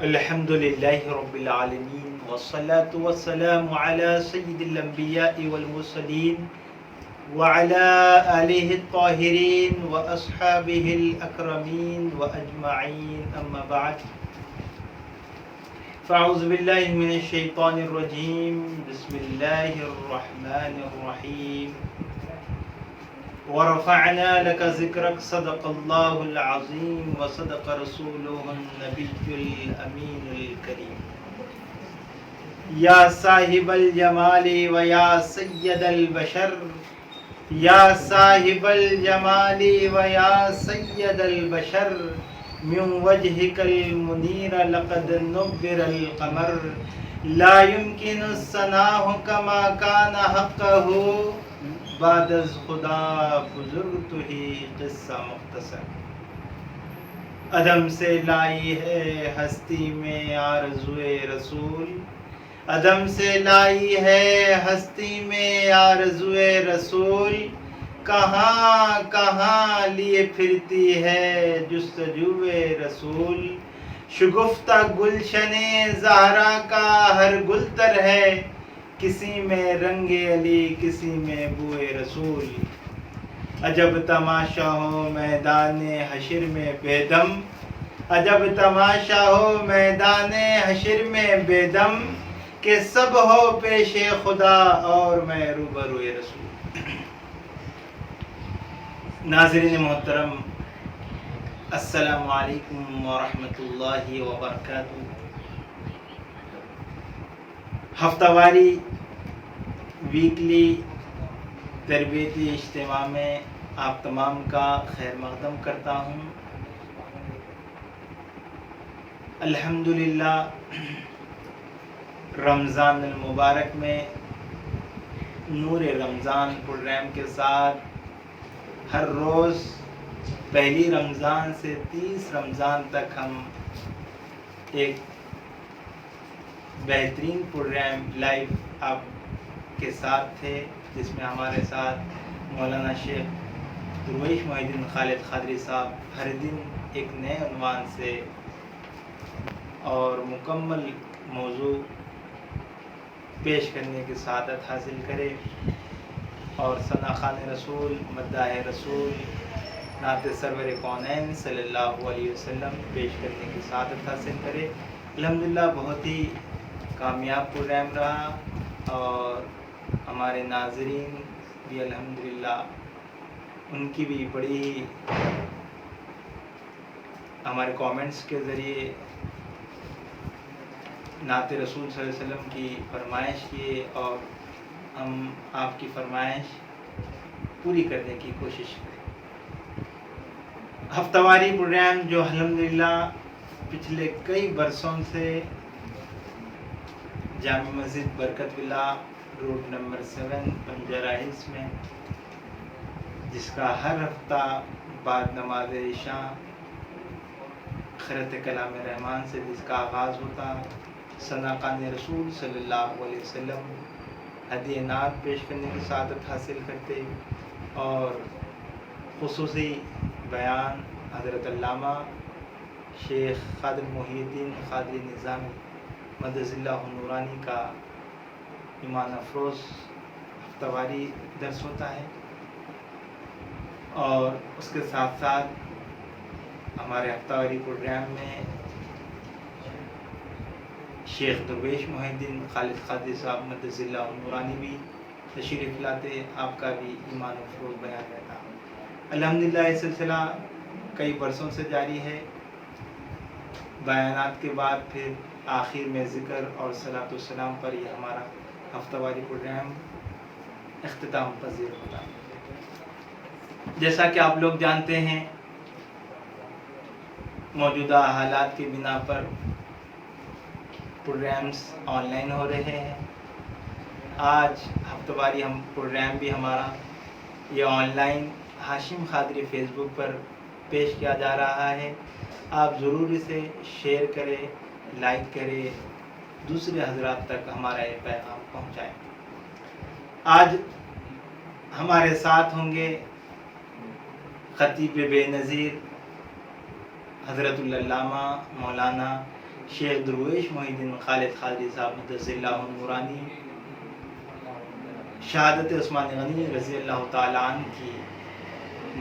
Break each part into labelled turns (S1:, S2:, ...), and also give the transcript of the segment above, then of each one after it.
S1: الحمد للہ رب العالمین والصلاة والسلام علی سید الانبیاء والمرسلین وعلی آلہ الطاہرین واصحابہ الاکرمین واجمعین اما بعد فاعوذ باللہ من الشیطان الرجیم بسم اللہ الرحمن الرحیم ورفعنا لك ذكرك صدق الله العظيم وصدق رسوله النبي الأمين الكريم يا صاحب الجمال ويا سيد البشر يا صاحب الجمال ويا سيد البشر من وجهك المنير لقد نبر القمر لا يمكن الثناء كما كان حقه بعد از خدا بزرگ تو ہی قصہ مختصر عدم سے لائی ہے ہستی میں آرزوئے رسول عدم سے لائی ہے ہستی میں آرزوئے رسول کہاں کہاں لیے پھرتی ہے جستجوئے رسول شگفتہ گلشن زہرا کا ہر گل تر ہے کسی میں رنگ علی کسی میں بوئے رسول عجب تماشا ہو میدان حشر میں بے دم عجب تماشا ہو میدان حشر میں بے دم کہ سب ہو پیش خدا اور میں روبروئے رسول ناظرین محترم السلام علیکم ورحمۃ اللہ وبرکاتہ ہفتہ واری ویکلی تربیتی اجتماع میں آپ تمام کا خیر مقدم کرتا ہوں۔ الحمدللہ رمضان المبارک میں نور رمضان پروگرام کے ساتھ ہر روز پہلی رمضان سے 30 رمضان تک ہم ایک بہترین پروگرام لائیو آپ کے ساتھ تھے، جس میں ہمارے ساتھ مولانا شیخ درویش محی الدین خالد قادری صاحب ہر دن ایک نئے عنوان سے اور مکمل موضوع پیش کرنے کی سعادت حاصل کرے اور ثناءخوان رسول، مداح رسول، نعت سرور کونین صلی اللہ علیہ وسلم پیش کرنے کی سعادت حاصل کرے۔ الحمدللہ بہت ہی کامیاب پروگرام رہا اور ہمارے ناظرین بھی الحمدللہ ان کی بھی بڑی ہمارے کامنٹس کے ذریعے نعت رسول صلی اللہ علیہ وسلم کی فرمائش کیے اور ہم آپ کی فرمائش پوری کرنے کی کوشش کریں۔ ہفتہ واری پروگرام جو الحمدللہ پچھلے کئی برسوں سے جامع مسجد برکت ولا روڈ نمبر 7 بنجارہ ہلز میں، جس کا ہر ہفتہ بعد نماز عشاء خرت کلام رحمان سے جس کا آغاز ہوتا، ثناءخوان رسول صلی اللہ علیہ وسلم ہدیہ نعت پیش کرنے کی سعادت حاصل کرتے اور خصوصی بیان حضرت علامہ شیخ خادم محی الدین قادری نظامی مدد اللہ نورانی کا ایمان افروز ہفتہ واری درس ہوتا ہے، اور اس کے ساتھ ساتھ ہمارے ہفتہ واری پروگرام میں شیخ درویش محی الدین خالد قادری صاحب مدد اللہ نورانی بھی تشریف لاتے، آپ کا بھی ایمان افروز بیان رہتا۔ الحمدللہ یہ سلسلہ کئی برسوں سے جاری ہے۔ بیانات کے بعد پھر آخر میں ذکر اور صلاۃ والسلام پر یہ ہمارا ہفتہ واری پروگرام اختتام پذیر ہوتا ہے۔ جیسا کہ آپ لوگ جانتے ہیں، موجودہ حالات کی بنا پر پروگرامز آن لائن ہو رہے ہیں۔ آج ہفتہ واری ہم پروگرام بھی ہمارا یہ online Hashim Qadri Facebook پر پیش کیا جا رہا ہے۔ آپ ضرور اسے شیئر کریں، لائک کریں، دوسرے حضرات تک ہمارا یہ پیغام پہنچائیں۔ آج ہمارے ساتھ ہوں گے خطیب بے نظیر حضرت العلامہ مولانا شیخ درویش محی الدین خالد قادری صاحب مدثر اللہ نورانی شہادت عثمان غنی رضی اللہ تعالیٰ عنہ کی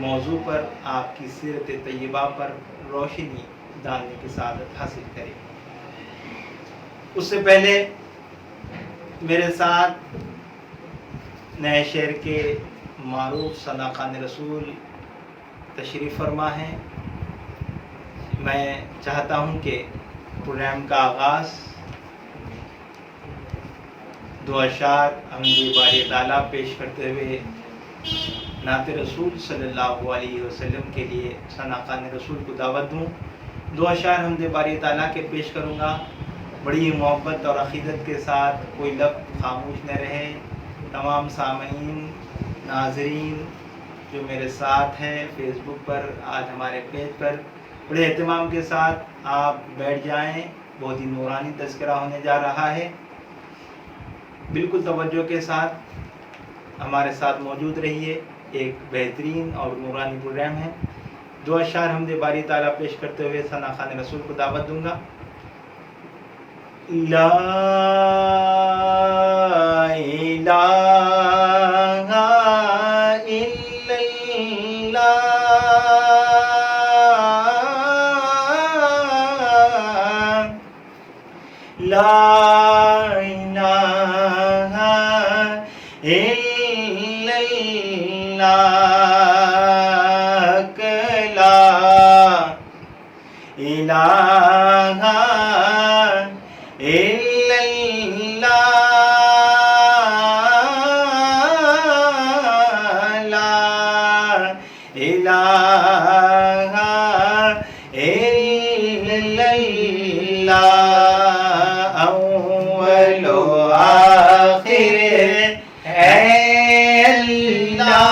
S1: موضوع پر آپ کی سیرت طیبہ پر روشنی ڈالنے کی سعادت حاصل کریں۔ اس سے پہلے میرے ساتھ نئے شہر کے معروف ثنا خان رسول تشریف فرما ہیں۔ میں چاہتا ہوں کہ پروگرام کا آغاز دو اشعار حمد باری تعالیٰ پیش کرتے ہوئے نعت رسول صلی اللہ علیہ وسلم کے لیے ثنا خان رسول کو دعوت دوں۔ دو اشعار حمد باری تعالیٰ کے پیش کروں گا، بڑی محبت اور عقیدت کے ساتھ، کوئی لفظ خاموش نہ رہے۔ تمام سامعین ناظرین جو میرے ساتھ ہیں فیس بک پر، آج ہمارے پیج پر، بڑے اہتمام کے ساتھ آپ بیٹھ جائیں، بہت ہی نورانی تذکرہ ہونے جا رہا ہے۔ بالکل توجہ کے ساتھ ہمارے ساتھ موجود رہیے، ایک بہترین اور نورانی پروگرام ہے۔ دو اشعار حمد باری تعالیٰ پیش کرتے ہوئے ثنا خان رسول کو دعوت دوں گا۔ لا الہ الا اللہ، لا الہ الا اللہ، لا الہ الا اللہ، لا الہ الا اللہ، اول و آخر ہے اللہ،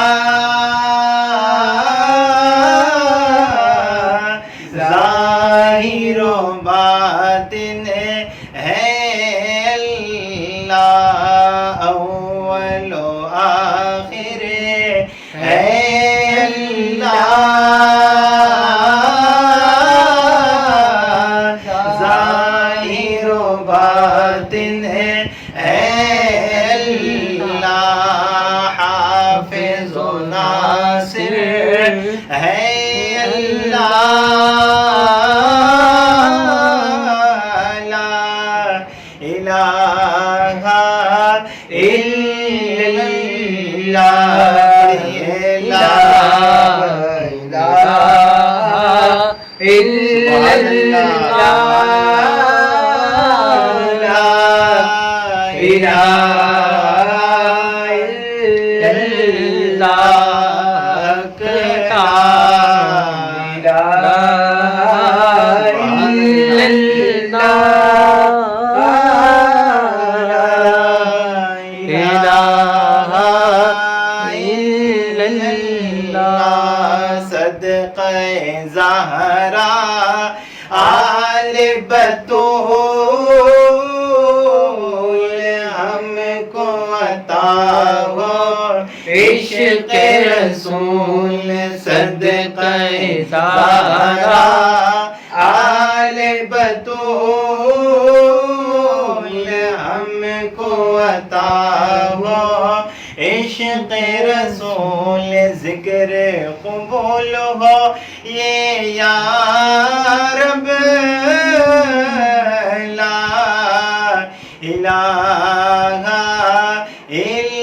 S1: ظاہر و باطن ہے اللہ، اول و آخر ہے اللہ، ظاہر و باطن ہے اللہ، حافظ و ناصر ہے اللہ، لا الہ الا اللہ، لا الہ الا اللہ، لا الہ الا صدقہ زہرا آل بطول ہم کو عطا ہو عشق رسول، صدقہ زہرا آل بطول ہم کو عطا ہو عشق رسول، ذکر قبول ہو یہ یا رب، لا الہ الا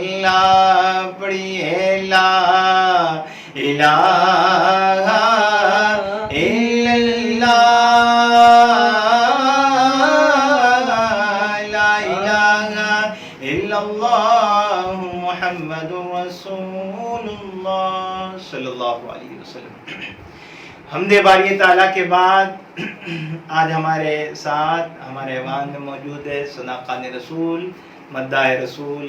S1: اللہ، پڑھیے لا الہ الا اللہ، لا الہ الا اللہ محمد رسول اللہ صلی اللہ علیہ وسلم۔ حمد باری تعالیٰ کے بعد آج ہمارے ساتھ ہمارے ایوان میں موجود ہے ثنا خان رسول، مداح رسول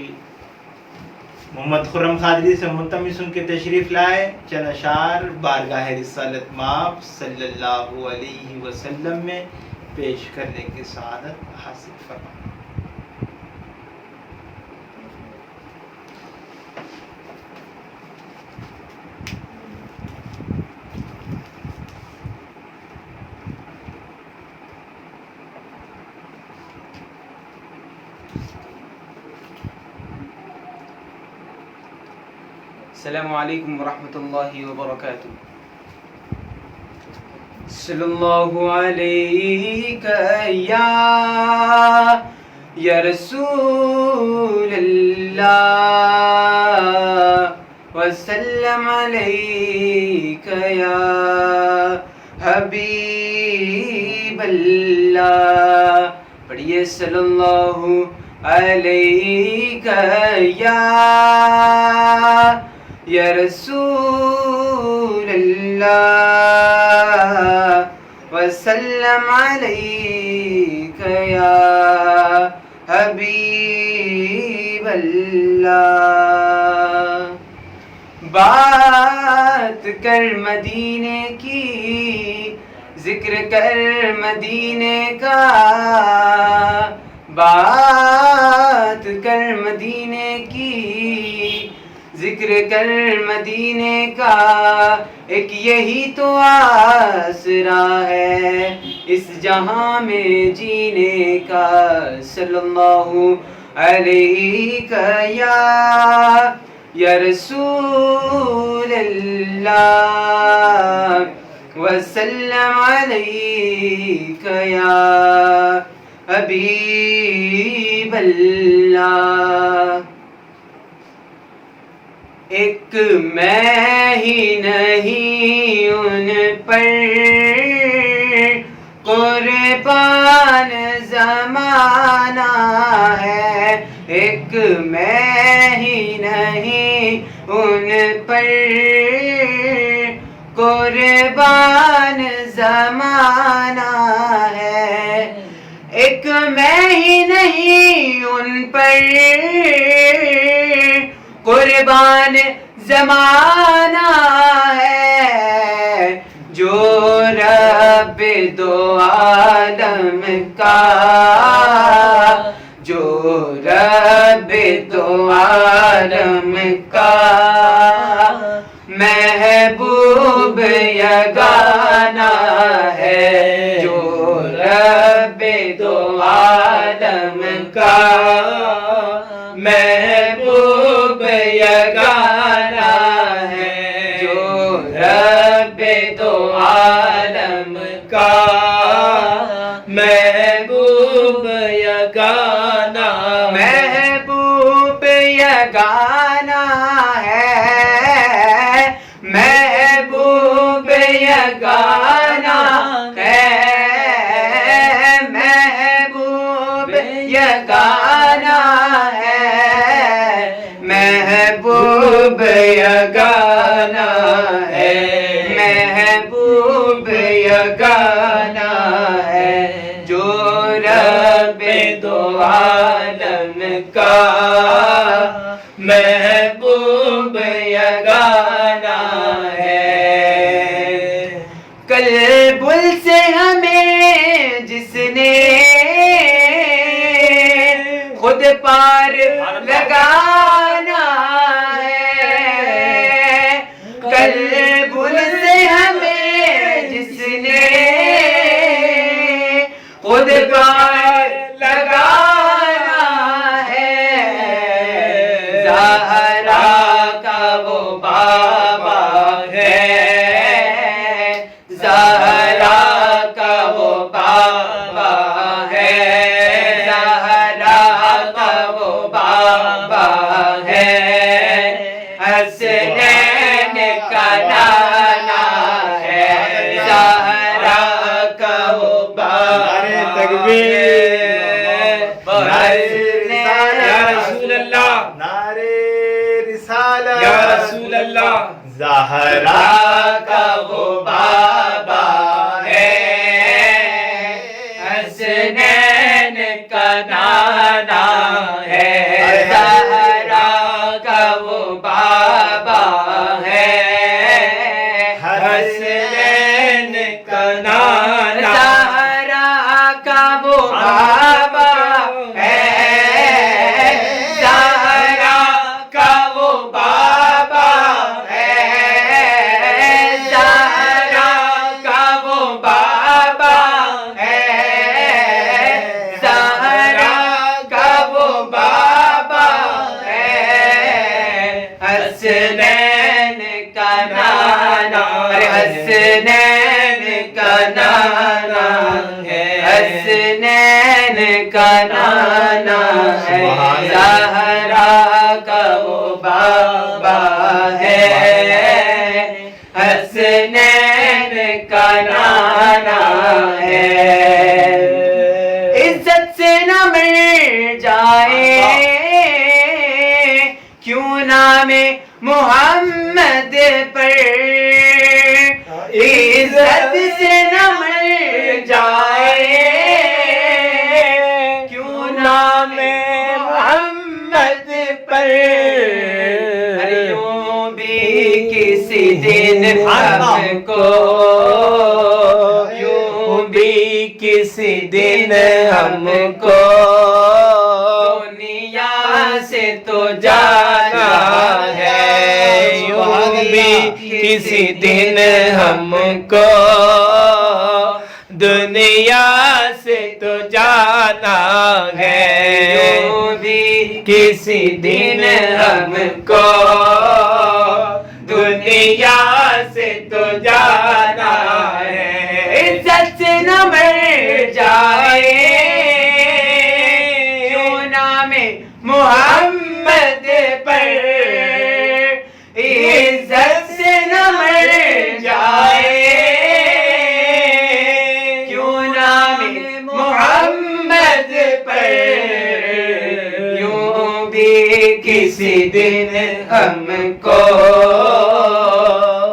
S1: محمد خرم قادری سے منتمی سن کے تشریف لائے، چند اشعار بارگاہ رسالت مآب صلی اللہ علیہ وسلم میں پیش کرنے کی سعادت حاصل فرمائے۔
S2: السلام علیکم ورحمۃ اللہ وبرکاتہ. صلی اللہ علیک یا رسول اللہ وسلم علیک یا حبیب اللہ. پڑھیے صلی اللہ علیک یا رسول اللہ وسلم علیک یا حبیب اللہ. بات کر مدینے کی، ذکر کر مدینے کا، بات کر مدینے کی، ذکر کر مدینے کا. ایک یہی تو آسرا ہے اس جہاں میں جینے کا. صلی اللہ علیک یا رسول اللہ وسلم علیک یا حبیب اللہ. ایک میں ہی نہیں ان پر قربان زمانہ ہے. ایک میں ہی نہیں ان پر قربان زمانہ ہے. ایک میں ہی نہیں ان پر قربان زمانہ ہے. جو رب دو عالم کا، جو رب دو عالم کا محبوب یگانہ ہے. جو رب دو عالم کا محبوب یگانہ ہے. جو رب دو عالم کا محبوب یگانہ، محبوب یگانہ ہے. محبوب یگانہ ہے. محبوب یگانہ ہے. محبوب یگانہ ہے. محبوب یگانہ ہے. جو رب دو عالم کا محبوب یگانہ ہے. کل بل سے ہمیں جس نے خود پار لگانا ہے. کل بل سے ہمیں جس نے خود پار لگانا ہے. زہرا کا وہ بابا ہے. زہرا کا وہ بابا ہے. زہرا کا وہ بابا ہے. حسنین کا نانا ہے. زہرا کا وہ بابا ہے.
S3: یا رسول اللہ،
S1: نعرے رسالت
S3: یا رسول اللہ.
S1: زہرا کا وہ بابا ہے.
S2: حسنین کا نانا ہے. زہرا کا وہ بابا ہے.
S1: حسنین
S3: کا نانا
S2: زہرا کا وہ بابا ہے. زہرا کا وہ بابا ہے. زہرا کا وہ بابا ہے. زہرا کا وہ بابا ہے. حسنین حسنین کا نانا ہے، حسنین کا نانا ہے، زہرا کا وہ بابا ہے، حسنین کا نانا ہے۔ عزت سے نہ مر جائے کیوں نام محمد پر، عزت سے نہ مر جائے کیوں نام محمد پر، یوں بھی کسی دن ہم کو، یوں بھی کسی دن ہم کو دنیا سے تو جانا ہے، یوں بھی کسی دن ہم کو دنیا سے تو جانا ہے، یوں بھی کسی دن ہم کو دنیا سے تو جانا ہے۔ عزت سے نہ مر جائے کیوں نام محمد پر، عزت سے نہ مر جائے کیوں نام محمد پر، یوں بھی کسی دن ہم کو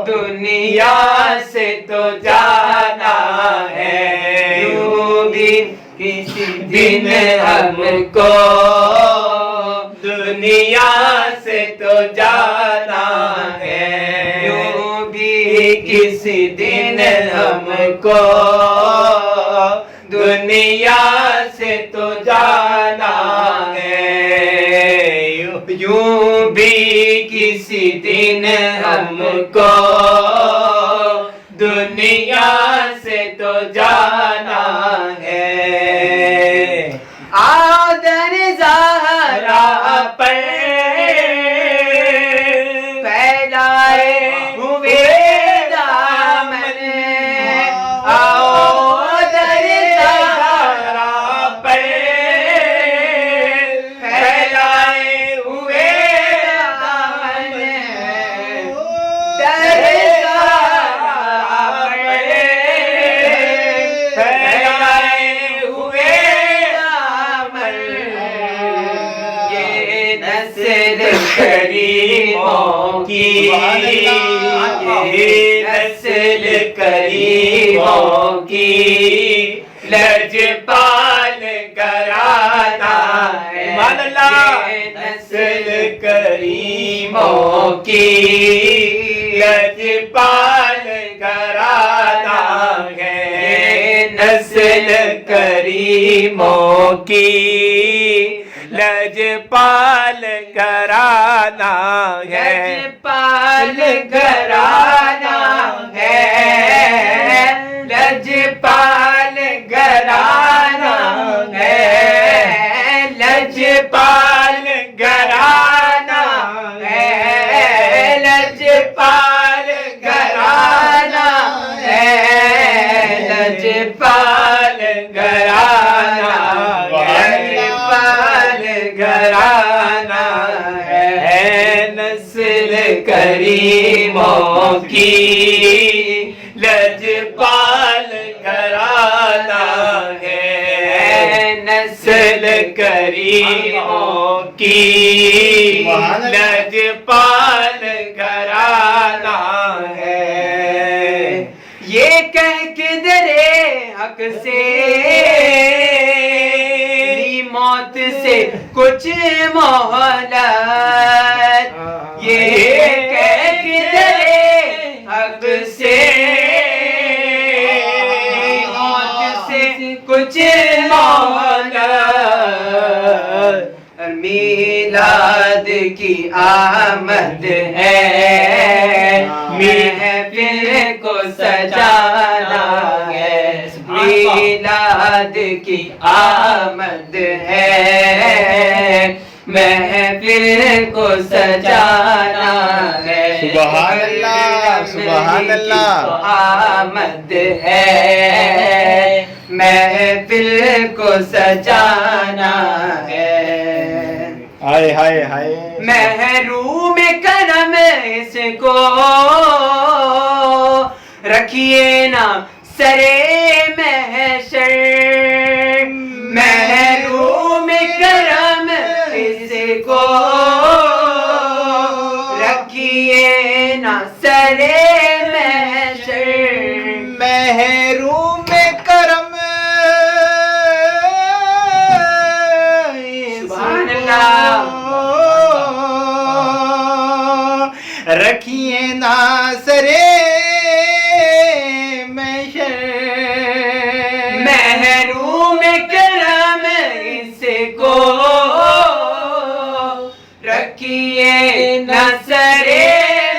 S2: دنیا سے تو جانا ہے، یوں بھی کسی دن ہم کو دنیا سے تو جانا ہے، یوں بھی کسی دن ہم کو دنیا سے تو جانا ہے، یوں بھی کسی دن ہم کو دنیا سے تو جانا ہے۔ آدر زہرا پر پھیلائے ہوئے دامن، آدر زہرا پر پھیلائے ہوئے دامن، در زہرا پر پھیلائے ہوئے دامن، یہ نسل کریموں کی، یہ نسل کریموں کی لجپال گھرانہ ہے، یہ نسل کریموں کی لجپال گھرانہ ہے، نسل کریموں کی لجپال گھرانہ ہے، لجپال گھرانہ ہے، لجپال گھرانہ ہے، لجپال گھرانہ ہے، لجپال گھرانہ ہے، لجپال گھرانہ ہے، لجپال گھرانہ ہے، نسل کریموں کی لجپال گھرانہ ہے، نسل کریموں کی لجپال گھرانہ ہے۔ یہ کہہ کے درے حق سے موت سے کچھ مہلت، یہ کہہ کے درے حق سے موت سے کچھ مہلت، میلاد کی آمد ہے، محفل کو سجانا ہے، میلاد کی آمد ہے، محفل کو سجانا ہے،
S1: سبحان اللہ سبحان اللہ
S2: آمد ہے محفل کو سجانا ہے
S1: ہائے ہائے ہائے
S2: محروم کرم اس کو رکھیے نا سرے محشر محروم کرم اس کو رکھیے نا سرے محشر
S1: محروم کرم
S2: سبحان اللہ
S1: رکھیے ناصرے محشر
S2: محروم کرم اس کو رکھیے نصر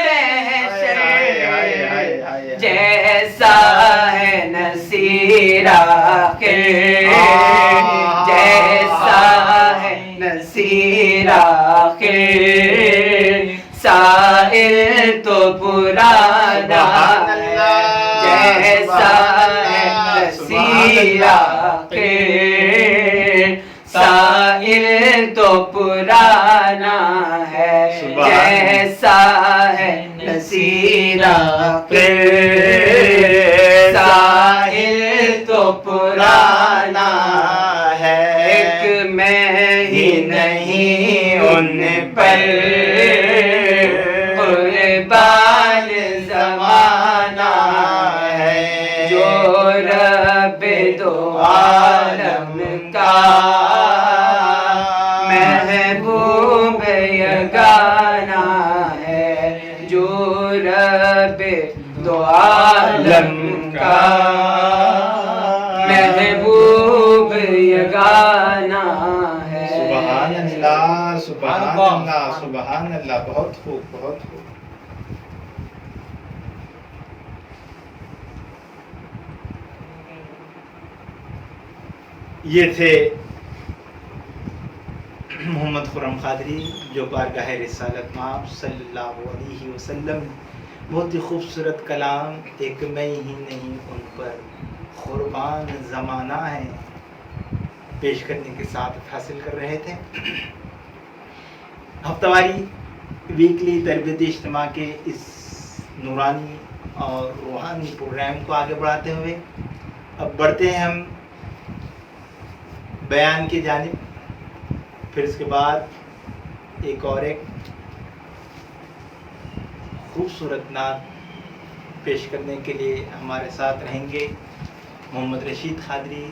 S2: محشر جیسا ہے نصیر آخر جیسا ہے نصیر آخر سائل تو پرانا جیسا ہے نصیر آخر سائل تو پرانا ہے جیسا ہے نصیر آخر سائل تو پرانا ہے ایک میں ہی نہیں ان پر قربان زمانہ ہے جو رب دو عالم کا محبوب یگانہ ہے جو رب دو عالم کا محبوب یگانہ ہے
S1: سبحان اللہ سبحان اللہ سبحان اللہ بہت خوب بہت خوب یہ تھے محمد خرم قادری جو بارگاہ رسالت مآب صلی اللہ علیہ وسلم بہت ہی خوبصورت کلام ایک میں ہی نہیں ان پر قربان زمانہ ہے پیش کرنے کے ساتھ حاصل کر رہے تھے. ہفتہ واری ویکلی تربیتی اجتماع کے اس نورانی اور روحانی پروگرام کو آگے بڑھاتے ہوئے اب بڑھتے ہیں ہم بیان کی جانب. پھر اس کے بعد ایک خوبصورت نعت پیش کرنے کے لیے ہمارے ساتھ رہیں گے محمد رشید قادری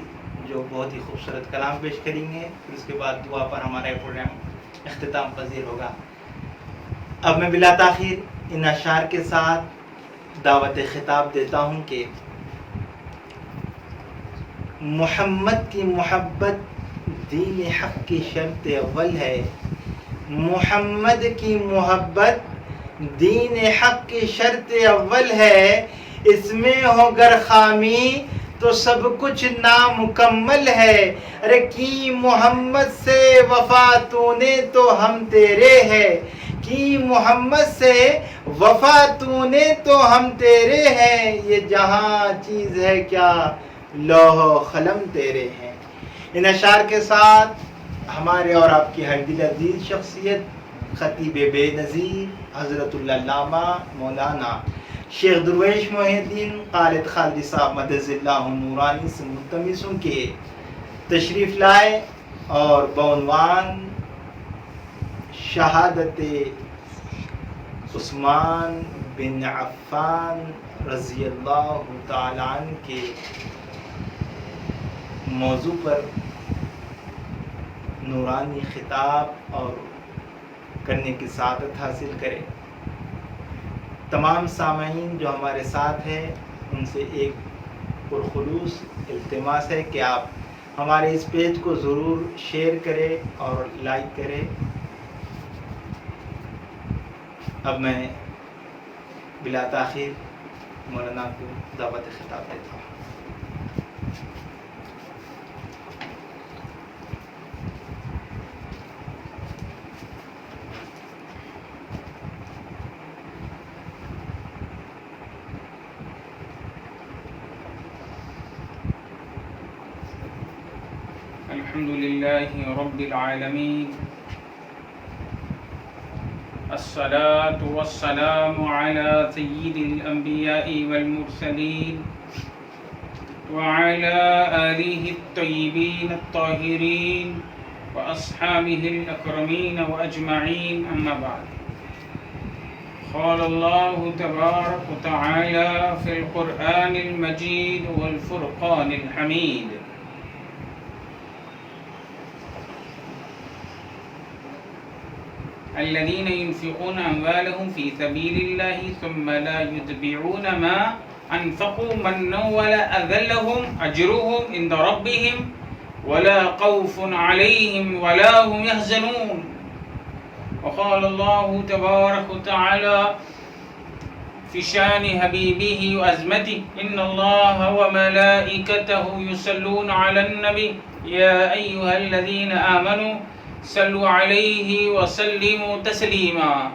S1: جو بہت ہی خوبصورت کلام پیش کریں گے. پھر اس کے بعد دعا پر ہمارا یہ پروگرام اختتام پذیر ہوگا. اب میں بلا تاخیر ان اشعار کے ساتھ دعوت خطاب دیتا ہوں کہ محمد کی محبت دین حق کی شرط اول ہے. محمد کی محبت دین حق کی شرط اول ہے. اس میں ہو گر خامی تو سب کچھ نامکمل ہے. ارے کی محمد سے وفا تو نے تو ہم تیرے ہے. کی محمد سے وفا تو نے تو ہم تیرے ہیں. یہ جہاں چیز ہے کیا لوح و قلم تیرے ہیں. ان اشعار کے ساتھ ہمارے اور آپ کی ہر دل عزیز شخصیت خطیب بے نظیر حضرت العلامہ مولانا شیخ درویش محی الدین خالد خالدی صاحب مدد اللہ نورانی سے ملتمس ہوں کہ تشریف لائے اور بعنوان شہادت عثمان بن عفان رضی اللہ تعالیٰ عنہ کے موضوع پر نورانی خطاب اور کرنے کی سعادت حاصل کرے. تمام سامعین جو ہمارے ساتھ ہیں ان سے ایک پرخلوص التماس ہے کہ آپ ہمارے اس پیج کو ضرور شیئر کریں اور لائک کریں. اب میں بلا تاخیر مولانا کو دعوت خطاب دیتا ہوں.
S3: الحمد لله رب العالمين الصلاة والسلام على سيد الأنبياء والمرسلين وعلى آله الطيبين الطاهرين وأصحابه الأكرمين وأجمعين أما بعد. قال الله تبارك وتعالى في القرآن المجيد والفرقان الحميد: الذين ينفقون أموالهم في سبيل الله ثم لا يتبعون ما أنفقوا منا ولا أذى لهم أجرهم عند ربهم ولا خوف عليهم ولا هم يحزنون. وقال الله تبارك وتعالى في شان حبيبه وعظمته: إن الله وملائكته يصلون على النبي يا أيها الذين آمنوا صلوا عليه وسلموا تسليما.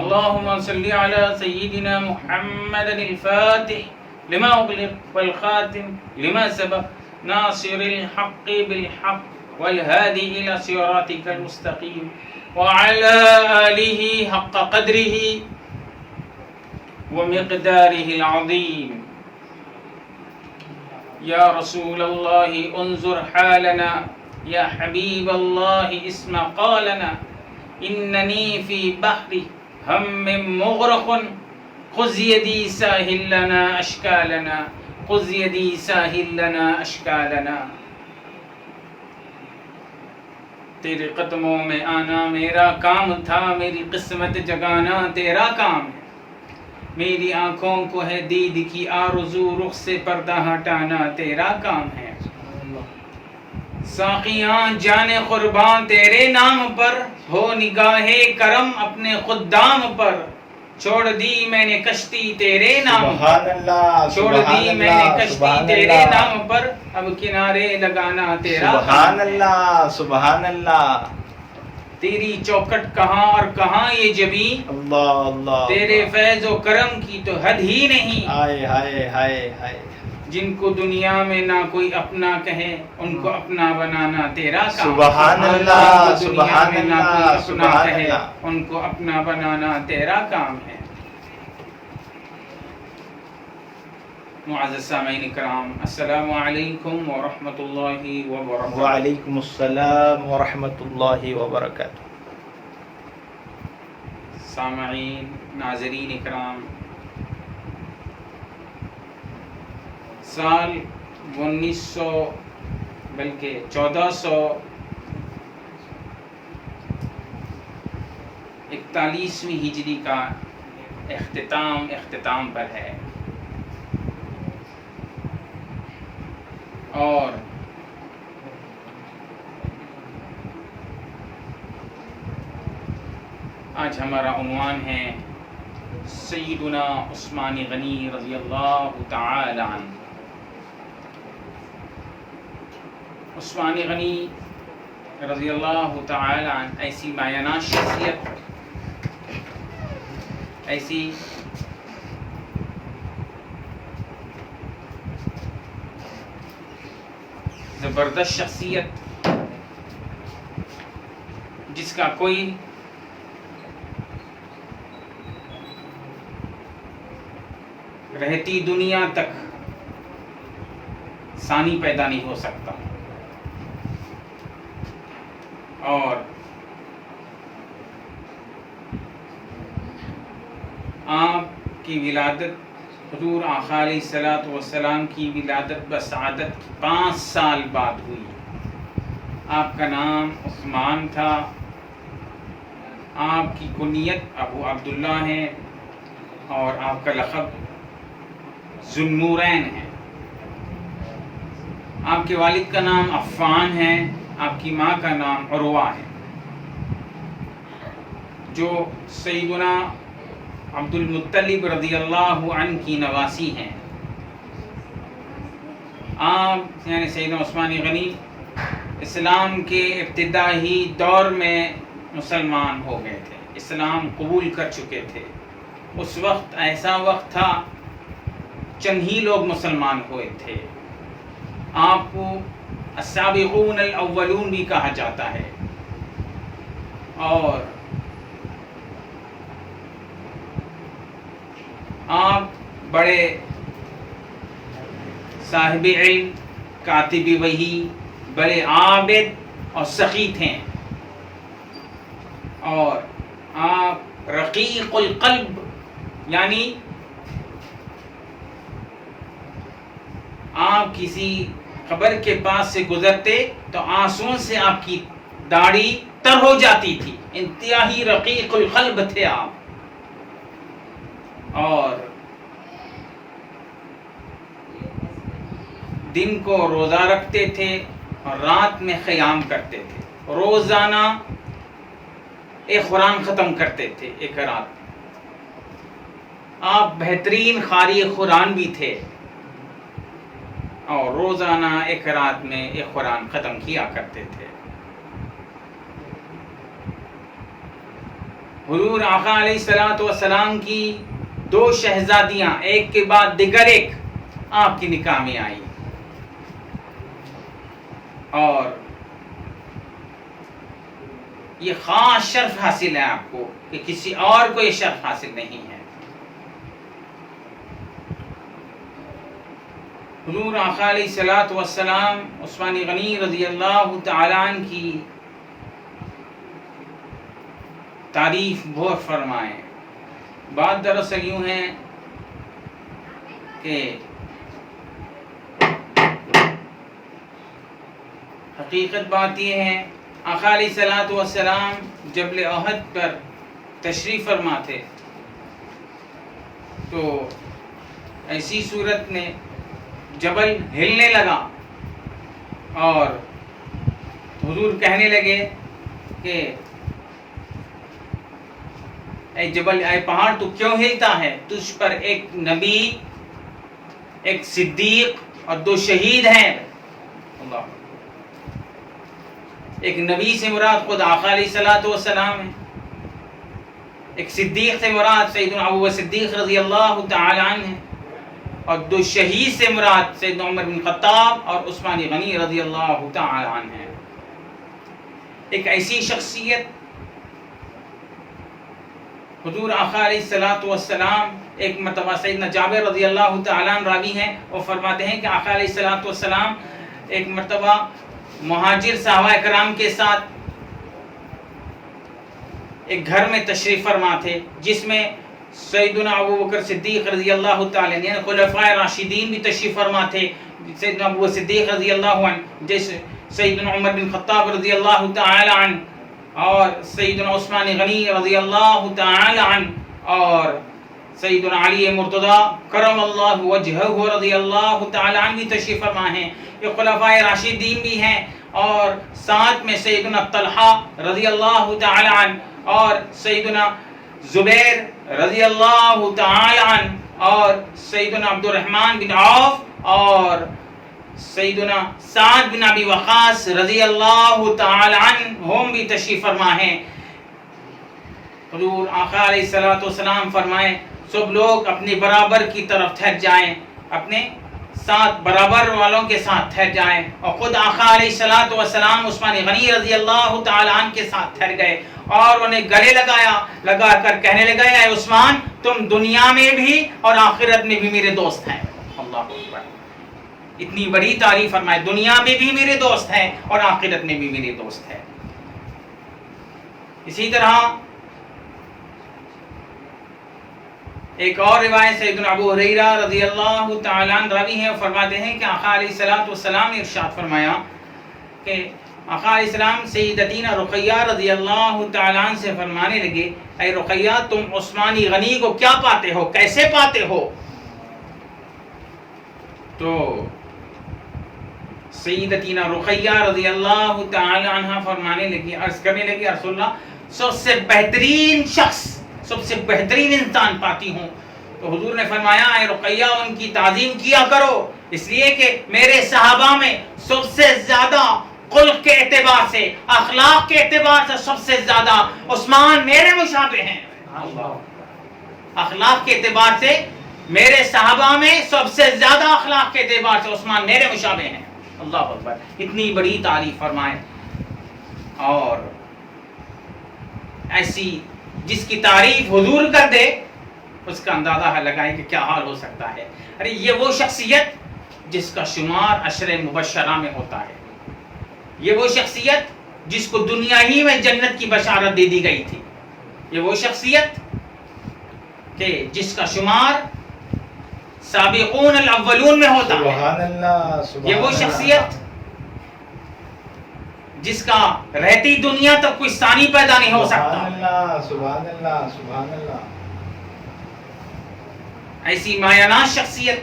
S3: اللهم صل على سيدنا محمد الفاتح لما أغلق والخاتم لما سبق ناصر الحق بالحق والهادي إلى صراطك المستقيم وعلى آله حق قدره ومقداره العظيم. يا رسول الله انظر حالنا، يا حبيب الله اسمع قالنا، إنني في بحر هم مغرق خذ يدي ساهل لنا أشكالنا، خذ يدي ساهل لنا أشكالنا. تیرے قدموں میں آنا میرا کام تھا، میری قسمت جگانا تیرا کام ہے. میری آنکھوں کو ہے دید کی آرزو، رخ سے پردہ ہٹانا تیرا کام ہے. ساقیاں جان قربان تیرے نام پر، ہو نگاہ کرم اپنے خدام پر. چھوڑ دی میں نے کشتی تیرے نام پر، چھوڑ دی میں نے کشتی تیرے نام پر، اب کنارے لگانا تیرا.
S1: سبحان اللہ سبحان اللہ.
S3: تیری چوکٹ کہاں اور کہاں یہ جبی،
S1: اللہ اللہ.
S3: تیرے فیض و کرم کی تو حد ہی نہیں.
S1: ہائے ہائے ہائے ہائے.
S3: جن کو دنیا میں نہ کوئی اپنا کہے ان کو اپنا بنانا تیرا کام.
S1: سبحان اللہ سبحان اللہ سبحان اللہ.
S3: ان کو اپنا بنانا تیرا کام ہے. معزز سامعین کرام، السلام علیکم ورحمۃ اللہ وبرکاتہ.
S1: وعلیکم السلام ورحمۃ اللہ وبرکاتہ.
S3: سامعین ناظرین کرام، سال 1900 بلکہ 1441 ہجری کا اختتام پر ہے، اور آج ہمارا عنوان ہے سیدنا عثمان غنی رضی اللہ تعالی عنہ. عثمان غنی رضی اللہ تعالی عنہ ایسی مایانہ شخصیت، ایسی زبردست شخصیت جس کا کوئی رہتی دنیا تک ثانی پیدا نہیں ہو سکتا. اور آپ کی ولادت، حضور آقا علیہ الصلوۃ والسلام کی ولادت بسعادت 5 سال بعد ہوئی. آپ کا نام عثمان تھا، آپ کی کنیت ابو عبداللہ ہے، اور آپ کا لقب ذوالنورین ہے. آپ کے والد کا نام عفان ہے، آپ کی ماں کا نام عروہ ہے، جو سیدنا عبد المطلب رضی اللہ عنہ کی نواسی ہیں. آپ یعنی سیدنا عثمان غنی اسلام کے ابتدائی دور میں مسلمان ہو گئے تھے، اسلام قبول کر چکے تھے. اس وقت ایسا وقت تھا چند ہی لوگ مسلمان ہوئے تھے. آپ کو السابقون الاولون بھی کہا جاتا ہے. اور آپ بڑے صاحب علم، کاتب وحی، بڑے عابد اور سخی تھے. اور آپ رقیق القلب، یعنی آپ کسی قبر کے پاس سے گزرتے تو آنسوؤں سے آپ کی داڑھی تر ہو جاتی تھی. انتہائی رقیق القلب تھے آپ. اور دن کو روزہ رکھتے تھے اور رات میں قیام کرتے تھے. روزانہ ایک قرآن ختم کرتے تھے ایک رات. آپ بہترین قاری قرآن بھی تھے اور روزانہ ایک رات میں ایک قرآن ختم کیا کرتے تھے. حضور آقا علیہ السلام کی 2 شہزادیاں ایک کے بعد دیگر ایک آپ کی نکاح میں آئی. اور یہ خاص شرف حاصل ہے آپ کو کہ کسی اور کو یہ شرف حاصل نہیں ہے. حضور آقا علیہ السلام عثمان غنی رضی اللہ تعالیٰ عنہ کی تعریف بہت فرمائیں. بات دراصل یوں ہے کہ حقیقت بات یہ ہے، آقا علیہ السلام جبل احد پر تشریف فرما تھے تو ایسی صورت میں جبل ہلنے لگا اور حضور کہنے لگے کہ اے جبل، اے پہاڑ، تو کیوں ہلتا ہے؟ تجھ پر ایک نبی، ایک صدیق اور 2 شہید ہیں. اللہ، ایک نبی سے مراد خود آقا علیہ السلام ہے، ایک صدیق سے مراد سیدنا ابو بکر صدیق رضی اللہ تعالی عنہ ہے، اور 2 شہید سے مراد سیدنا عمر بن خطاب اور عثمان غنی رضی اللہ تعالی عنہ ہے. ایک ایسی شخصیت حضور آقا علیہ السلام، ایک مرتبہ سیدنا جابر رضی اللہ تعالی عنہ راوی ہیں، وہ فرماتے ہیں کہ آقا علیہ السلام ایک مرتبہ مہاجر صحابہ کرام کے ساتھ ایک گھر میں تشریف فرما تھے جس میں سیدنا ابو بکر صدیق رضی اللہ تعالی عنہ، خلفائے راشدین بھی تشریف فرما تھے، سیدنا ابو بکر صدیق رضی اللہ عنہ، جیسے سیدنا عمر بن خطاب رضی اللہ تعالی عنہ، اور سیدنا عثمان غنی رضی اللہ تعالی عنہ، اور سیدنا علی مرتضی کرم اللہ وجہہ رضی اللہ تعالی عنہ بھی تشریف فرما ہیں. یہ خلفائے راشدین بھی ہیں. اور ساتھ میں سیدنا طلحہ رضی اللہ تعالی عنہ اور سیدنا زبیر رضی اللہ تعالی عنہ اور سیدنا عبد الرحمن بن عوف اور سیدنا سعد بن ابی وقاص رضی اللہ تعالی عنہ ہم بھی تشریف فرما ہیں. حضور آقا علیہ السلام فرمائیں سب لوگ اپنے برابر کی طرف ٹھہر جائیں، اپنے ساتھ برابر والوں کے ساتھ ٹھہر جائیں. اور خود آقا علیہ السلام عثمان غنی رضی اللہ تعالی عنہ کے ساتھ ٹھہر گئے اور انہیں گلے لگا کر کہنے لگا، اے عثمان، تم دنیا میں بھی اور آخرت میں بھی میرے دوست ہیں. اللہ اکبر، اتنی بڑی تعریف فرمائے، دنیا میں بھی میرے دوست ہیں اور آخرت میں بھی میرے دوست ہیں. اسی طرح ایک اور روایت سیدنا ابو ہریرہ رضی اللہ تعالیٰ عنہ راوی ہیں، فرماتے ہیں کہ آقا علیہ السلام نے ارشاد فرمایا کہ آقا علیہ السلام سیدتینا رقیہ رضی اللہ تعالیٰ عنہ سے فرمانے لگے، اے رقیہ، تم عثمان غنی کو کیا پاتے ہو، کیسے پاتے ہو؟ تو سیدتینا رقیہ رضی اللہ تعالیٰ عنہ فرمانے لگی، عرض کرنے لگی، رسول اللہ، سب سے بہترین شخص، سب سے بہترین انسان پاتی ہوں. تو حضور نے فرمایا، اے رقیہ، ان کی تعظیم کیا کرو، اس لیے کہ میرے صحابہ میں سب سے زیادہ خلق کے اعتبار سے، اخلاق کے اعتبار سے سب سے زیادہ عثمان میرے مشابہ ہیں. اخلاق کے اعتبار سے میرے صحابہ میں سب سے زیادہ اخلاق کے اعتبار سے عثمان میرے مشابہ ہیں. اللہ اکبر، اتنی بڑی تعریف فرمائے. اور ایسی جس کی تعریف حضور کر دے اس کا اندازہ لگائے کہ کیا حال ہو سکتا ہے. ارے یہ وہ شخصیت جس کا شمار عشر مبشرہ میں ہوتا ہے، یہ وہ شخصیت جس کو دنیا ہی میں جنت کی بشارت دے دی گئی تھی، یہ وہ شخصیت کہ جس کا شمار سابقون الاولون میں ہوتا ہے.
S1: سبحان اللہ.
S3: یہ وہ شخصیت جس کا رہتی دنیا تک کوئی ثانی پیدا نہیں ہو سکتا.
S1: سبحان اللہ سبحان اللہ سبحان اللہ.
S3: ایسی مایانہ شخصیت.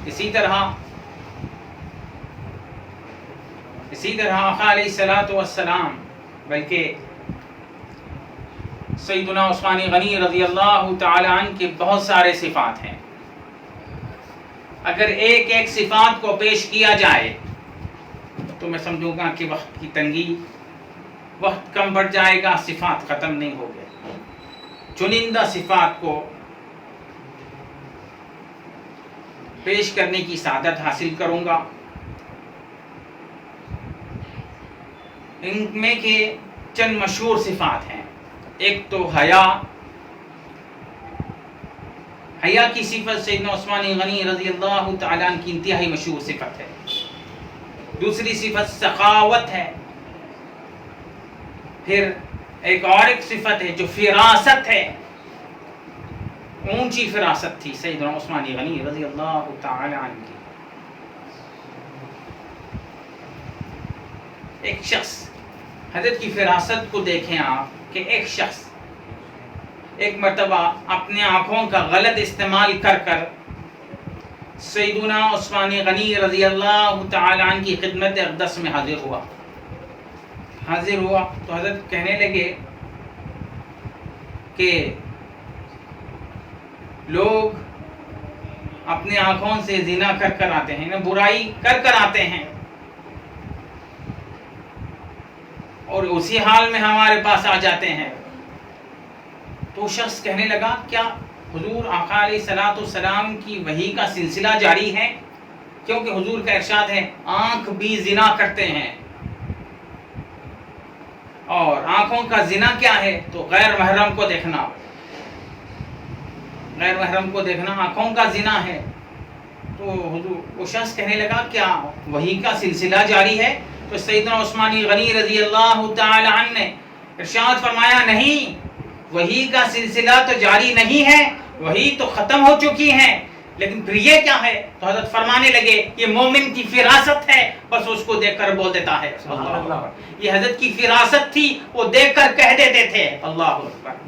S3: اسی طرح آقا علیہ الصلوۃ والسلام، بلکہ سیدنا عثمان غنی رضی اللہ تعالی عنہ کے بہت سارے صفات ہیں. اگر ایک ایک صفات کو پیش کیا جائے تو میں سمجھوں گا کہ وقت کی تنگی، وقت کم پڑ جائے گا، صفات ختم نہیں ہو گئے. چنندہ صفات کو پیش کرنے کی سعادت حاصل کروں گا. ان میں کے چند مشہور صفات ہیں. ایک تو حیا کی صفت سیدنا عثمان غنی رضی اللہ تعالی عنہ کی انتہائی مشہور صفت ہے. دوسری صفت سخاوت ہے. پھر ایک اور ایک صفت ہے جو فراست ہے، اونچی فراست تھی سیدنا عثمان غنی رضی اللہ تعالی عنہ کی. ایک شخص، حضرت کی فراست کو دیکھیں آپ کہ ایک شخص ایک مرتبہ اپنے آنکھوں کا غلط استعمال کر کر سیدنا عثمان غنی رضی اللہ تعالی عنہ کی خدمت اقدس میں حاضر ہوا تو حضرت کہنے لگے کہ لوگ اپنے آنکھوں سے زنا کر آتے ہیں، برائی کر آتے ہیں، اور اسی حال میں ہمارے پاس آ جاتے ہیں. تو شخص کہنے لگا کیا حضور آقا علیہ الصلوۃ والسلام کی وحی کا سلسلہ جاری ہے؟ کیونکہ حضور کا ارشاد ہے آنکھ بھی زنا کرتے ہیں. اور آنکھوں کا زنا کیا ہے؟ تو غیر محرم کو دیکھنا، غیر محرم کو دیکھنا آنکھوں کا زنا ہے. تو حضور وہ شخص کہنے لگا کیا وحی کا سلسلہ جاری ہے؟ تو سیدنا عثمان غنی رضی اللہ تعالی عنہ نے ارشاد فرمایا نہیں، وحی کا سلسلہ تو جاری نہیں ہے، وحی تو ختم ہو چکی ہے، لیکن پھر یہ کیا ہے؟ تو حضرت فرمانے لگے یہ مومن کی فراست ہے، بس اس کو دیکھ کر بول دیتا ہے. یہ حضرت کی فراست تھی، وہ دیکھ کر کہہ دیتے تھے. اللہ اکبر.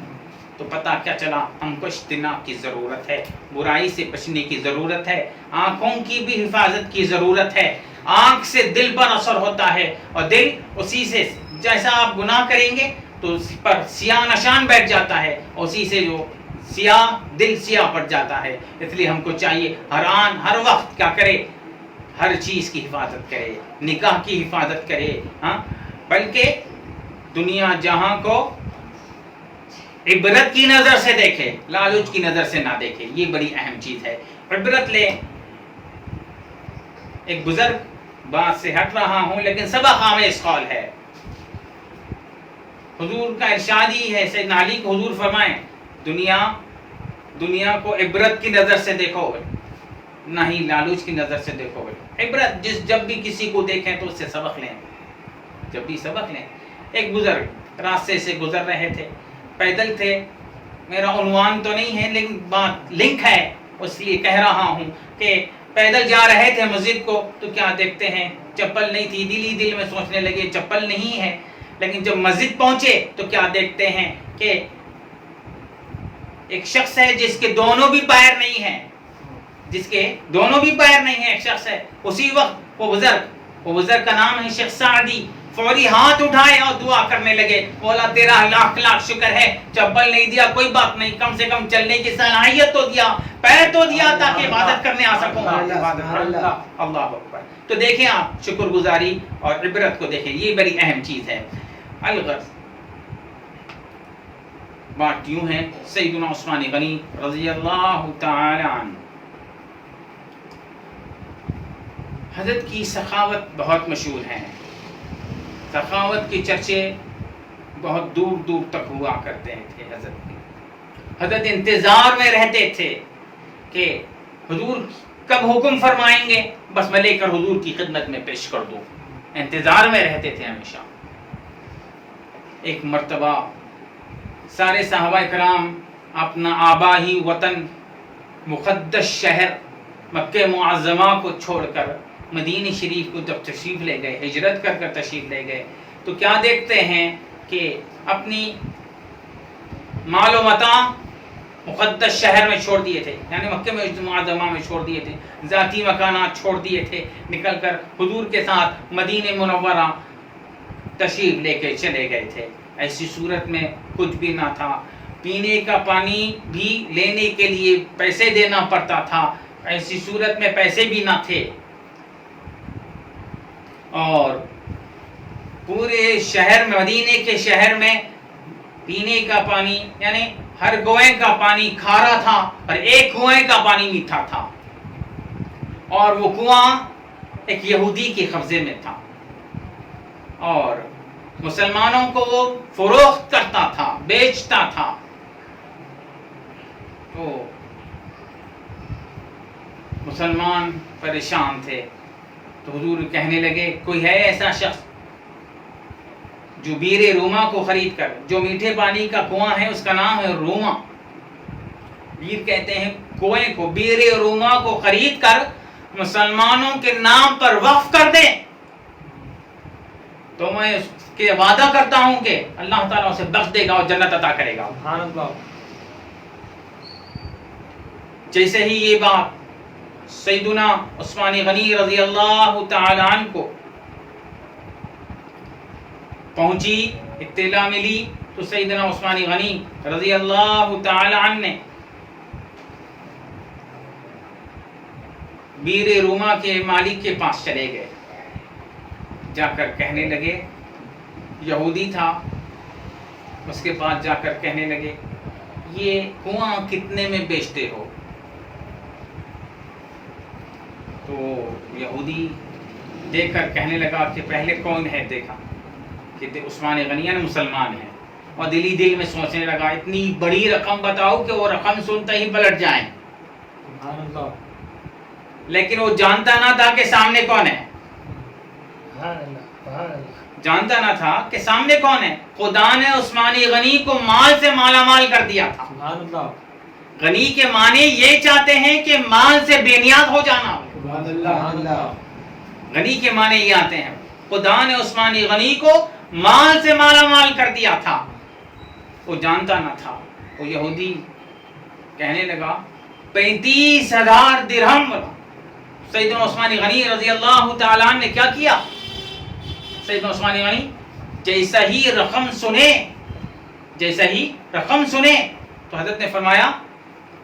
S3: تو پتہ کیا چلا؟ ہم کو اجتناب کی ضرورت ہے، برائی سے بچنے کی ضرورت ہے، آنکھوں کی بھی حفاظت کی ضرورت ہے. آنکھ سے دل پر اثر ہوتا ہے، اور دل اسی سے جیسا آپ گناہ کریں گے تو اس پر سیاہ نشان بیٹھ جاتا ہے، اسی سے جو دل سیاہ پڑ جاتا ہے. اس لیے ہم کو چاہیے ہر آن ہر وقت کیا کرے؟ ہر چیز کی حفاظت کرے، نکاح کی حفاظت کرے، بلکہ دنیا جہاں کو عبرت کی نظر سے دیکھے، لالچ کی نظر سے نہ دیکھے. یہ بڑی اہم چیز ہے. عبرت لے. ایک بزرگ، بات سے ہٹ رہا ہوں لیکن سبق آمیز قول ہے، حضور کا ارشاد ہی ہے، سیدنا علی کو حضور فرمائیں دنیا کو عبرت کی نظر سے دیکھو، نہ ہی لالچ کی نظر سے دیکھو. عبرت جب بھی کسی کو دیکھیں تو اس سے سبق لیں، جب بھی سبق لیں. ایک بزرگ راستے سے گزر رہے تھے، پیدل تھے. میرا عنوان تو نہیں ہے لیکن بات لنک ہے، اس لیے کہہ رہا ہوں کہ پیدل جا رہے تھے مسجد کو، تو کیا دیکھتے ہیں چپل نہیں تھی. دل میں سوچنے لگے چپل نہیں ہے، لیکن جب مسجد پہنچے تو کیا دیکھتے ہیں کہ ایک شخص ہے جس کے دونوں بھی پیر نہیں ہیں، ایک شخص ہے. اسی وقت وہ بزرگ کا نام ہے شیخ سعدی، فوری ہاتھ اٹھائے اور دعا کرنے لگے، مولا تیرا لاکھ لاکھ شکر ہے، چپل نہیں دیا کوئی بات نہیں، کم سے کم چلنے کی صلاحیت تو دیا، پیر تو دیا تاکہ عبادت کرنے آ سکوں. اللہ اکبر. تو دیکھیں آپ شکر گزاری اور عبرت کو دیکھیں، یہ بڑی اہم چیز ہے. الغرض بات یوں ہے، سیدنا عثمان غنی رضی اللہ تعالی عنہ حضرت کی سخاوت بہت مشہور ہے، سخاوت کے چرچے بہت دور دور تک ہوا کرتے تھے حضرت کے۔ حضرت انتظار میں رہتے تھے کہ حضور کب حکم فرمائیں گے، بس میں لے کر حضور کی خدمت میں پیش کر دوں، انتظار میں رہتے تھے ہمیشہ۔ ایک مرتبہ سارے صحابہ کرام اپنا آبائی وطن مقدس شہر مکہ معظمہ کو چھوڑ کر مدینہ شریف کو جب تشریف لے گئے، ہجرت کر کر تشریف لے گئے، تو کیا دیکھتے ہیں کہ اپنی مال و متاع مقدس شہر میں چھوڑ دیے تھے، یعنی مکہ معظمہ میں چھوڑ دیے تھے، ذاتی مکانات چھوڑ دیے تھے، نکل کر حضور کے ساتھ مدینہ منورہ تشریف لے کے چلے گئے تھے۔ ایسی صورت میں کچھ بھی نہ تھا، پینے کا پانی بھی لینے کے لیے پیسے دینا پڑتا تھا، ایسی صورت میں پیسے بھی نہ تھے، اور پورے شہر میں مدینے کے شہر میں پینے کا پانی یعنی ہر کنویں کا پانی کھارا تھا اور ایک کنویں کا پانی میٹھا تھا، اور وہ کنواں ایک یہودی کے قبضے میں تھا، اور مسلمانوں کو وہ فروخت کرتا تھا، بیچتا تھا۔ تو مسلمان پریشان تھے، تو حضور کہنے لگے کوئی ہے ایسا شخص جو بیر روما کو خرید کر، جو میٹھے پانی کا کنواں ہے اس کا نام ہے روما، بیر کہتے ہیں کنویں کو، بیر روما کو خرید کر مسلمانوں کے نام پر وقف کر دے تو میں اس کے وعدہ کرتا ہوں کہ اللہ تعالیٰ اسے بخش دے گا اور جنت عطا کرے گا۔
S1: سبحان اللہ۔
S3: جیسے ہی یہ بات سیدنا عثمان غنی رضی اللہ تعالی عنہ کو پہنچی، اطلاع ملی، تو سیدنا عثمان غنی رضی اللہ تعالی عنہ نے بیر روما کے مالک کے پاس چلے گئے، جا کر کہنے لگے، یہودی تھا، اس کے پاس جا کر کہنے لگے یہ کنواں کتنے میں بیچتے ہو؟ تو یہودی دیکھ کر کہنے لگا کہ پہلے کون ہے، دیکھا کہ عثمان غنی مسلمان ہے، اور دلی دل میں سوچنے لگا اتنی بڑی رقم بتاؤ کہ وہ رقم سنتے ہی پلٹ جائیں، لیکن وہ جانتا نہ تھا کہ سامنے کون ہے، جانتا نہ تھا کہ سامنے کون ہے۔ خدا نے عثمان غنی کو مال سے مالا مال کر دیا تھا۔ غنی کے معنی یہ چاہتے ہیں کہ مال سے بے نیاز ہو جانا، غنی کے معنی یہ آتے ہیں، خدا نے عثمان غنی کو مال سے مالا مال کر دیا تھا، وہ جانتا نہ تھا۔ وہ یہودی کہنے لگا 35,000 درہم۔ سیدنا عثمان غنی رضی اللہ تعالیٰ عنہ نے کیا کیا؟ سیدنا عثمان غنی جیسا ہی رقم سنے تو حضرت نے فرمایا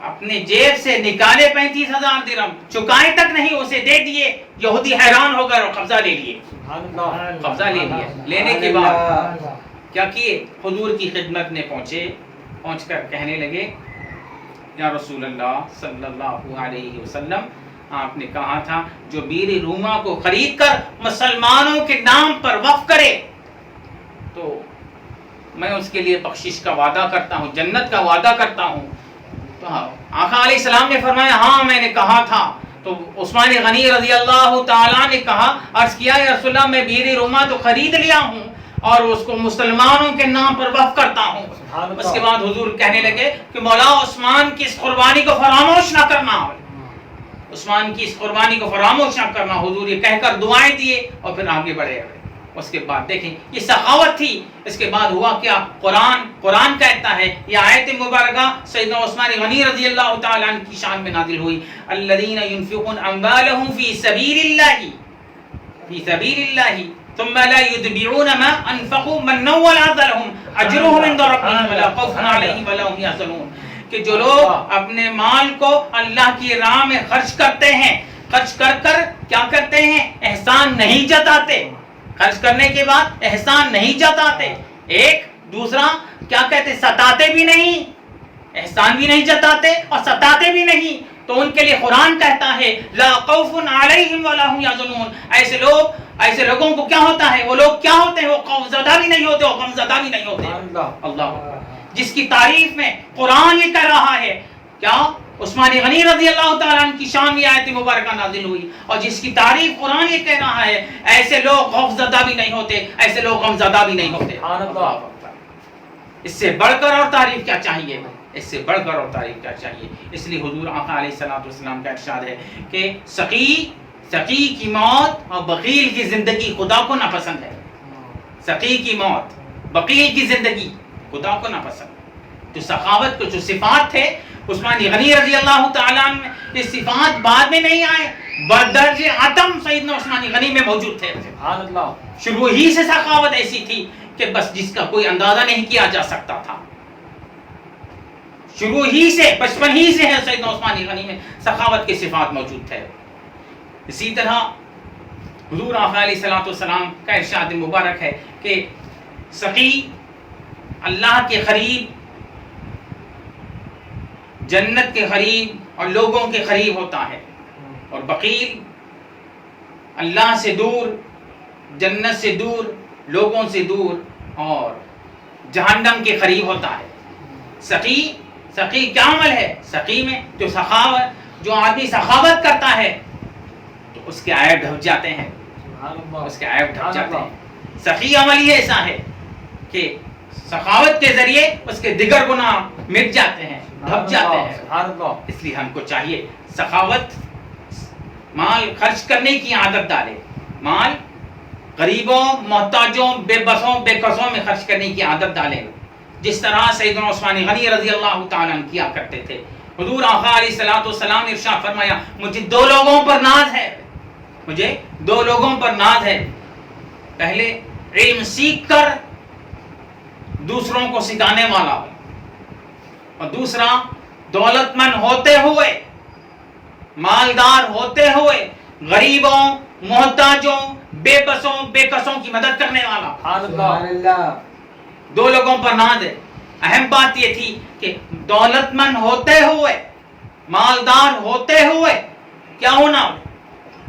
S3: اپنے جیب سے نکالے 35,000 درہم، چکائے تک نہیں، اسے دے دیے۔ یہودی حیران ہو گئے اور قبضہ لے لیے، قبضہ لے لیا۔ لینے کے بعد کیا کیے؟ حضور کی خدمت میں پہنچ کر کہنے لگے یا رسول اللہ صلی اللہ علیہ وسلم، آپ نے کہا تھا جو بیر روما کو خرید کر مسلمانوں کے نام پر وقف کرے تو میں اس کے لیے بخشش کا وعدہ کرتا ہوں، جنت کا وعدہ کرتا ہوں۔ تو آقا علیہ السلام نے فرمایا ہاں میں نے کہا تھا۔ تو عثمان غنی رضی اللہ تعالیٰ نے کہا، عرض کیا یا رسول اللہ میں بیر روما تو خرید لیا ہوں اور اس کو مسلمانوں کے نام پر وقف کرتا ہوں۔ اس کے بعد حضور کہنے لگے کہ مولا عثمان کی اس قربانی کو فراموش نہ کرنا، عثمان کی اس قربانی کو فراموش نہ کرنا۔ حضور یہ کہہ کر دعائیں دیے اور پھر آگے بڑھے۔ اس کے بعد دیکھیں یہ سخاوت تھی۔ اس کے بعد ہوا کیا؟ قرآن کہتا ہے، یہ آیت مبارکہ سیدنا عثمان غنی رضی اللہ تعالیٰ عنہ کی شان میں نازل ہوئی، الذین ينفقون اموالهم فی سبیل اللہ ثم لا يتبعون ما انفقوا منا ولا لهم اجرهم عند ربهم ولا خوف عليهم ولا هم يحزنون، کہ جو لوگ اپنے مال کو اللہ کی راہ میں خرچ کرتے ہیں، خرچ کر کیا کرتے ہیں؟ احسان نہیں جتاتے، خرچ کرنے کے بعد احسان نہیں جتاتے، ایک دوسرا کیا کہتے؟ ستاتے بھی نہیں، احسان بھی نہیں جتاتے اور ستاتے بھی نہیں، تو ان کے لیے قرآن کہتا ہے لا خوف علیہم ولا هم یحزنون. ایسے لوگوں کو کیا ہوتا ہے؟ وہ لوگ کیا ہوتے ہیں؟ وہ خوف زدہ بھی نہیں ہوتے، وہ غم زدہ بھی نہیں ہوتے. اللہ جس کی تعریف میں قرآن یہ کہہ رہا ہے، کیا عثمان غنی رضی اللہ تعالیٰ عنہ کی شان میں آیت مبارکہ نازل ہوئی، اور جس کی تعریف قرآن یہ کہہ رہا ہے ایسے لوگ خوف زدہ بھی نہیں ہوتے، ایسے لوگ غم زدہ بھی نہیں ہوتے. اس سے بڑھ کر اور تعریف کیا چاہیے؟ اس سے بڑھ کر اور تعریف کیا چاہیے؟ اس لیے حضور آقا علیہ الصلوۃ والسلام کا ارشاد ہے کہ سقی کی موت اور بخیل کی زندگی خدا کو ناپسند ہے. سقی کی موت، بخیل کی زندگی خدا کو ناپسند. تو سخاوت کو جو صفات تھے عثمان غنی رضی اللہ تعالیٰ عنہ، یہ صفات بعد میں نہیں آئے، بدرج عدم سیدنا عثمان غنی میں موجود تھے. شروع ہی سے سخاوت ایسی تھی کہ بس جس کا کوئی اندازہ نہیں کیا جا سکتا تھا. شروع ہی سے، بچپن ہی سے ہے سیدنا عثمان غنی میں سخاوت کے صفات موجود تھے. اسی طرح حضور آقا علیہ الصلوۃ والسلام کا ارشاد مبارک ہے کہ سقی اللہ کے قریب، جنت کے قریب اور لوگوں کے قریب ہوتا ہے، اور بخیل اللہ سے دور، جنت سے دور، لوگوں سے دور اور جہنم کے قریب ہوتا ہے. سقی کیا عمل ہے؟ سقی میں جو آدمی سخاوت کرتا ہے تو اس کے عیب ڈھک جاتے ہیں، اس کے عیب ڈھک جاتے ہیں. سخی عمل ہی ایسا ہے کہ سخاوت کے ذریعے اس کے دیگر گناہ مٹ جاتے ہیں، ڈھک جاتے ہیں. اس لیے ہم کو چاہیے سخاوت، مال خرچ کرنے کی عادت ڈالے، مال غریبوں، محتاجوں، بے بسوں، بے کسوں میں خرچ کرنے کی عادت ڈالیں، جس طرح سیدنا عثمان غنی رضی اللہ تعالیٰ عنہ کیا کرتے تھے. حضور آقا علیہ الصلوۃ والسلام نے ارشاد فرمایا مجھے 2 لوگوں پر ناز ہے، مجھے 2 لوگوں پر ناز ہے. پہلے علم سیکھ کر دوسروں کو سکھانے والا، اور دوسرا دولت مند ہوتے ہوئے، مالدار ہوتے ہوئے غریبوں، محتاجوں، بے بسوں، بے کسوں کی مدد کرنے والا. 2 لوگوں پر ناز ہے. اہم بات یہ تھی کہ دولت مند ہوتے ہوئے، مالدار ہوتے ہوئے کیا ہونا؟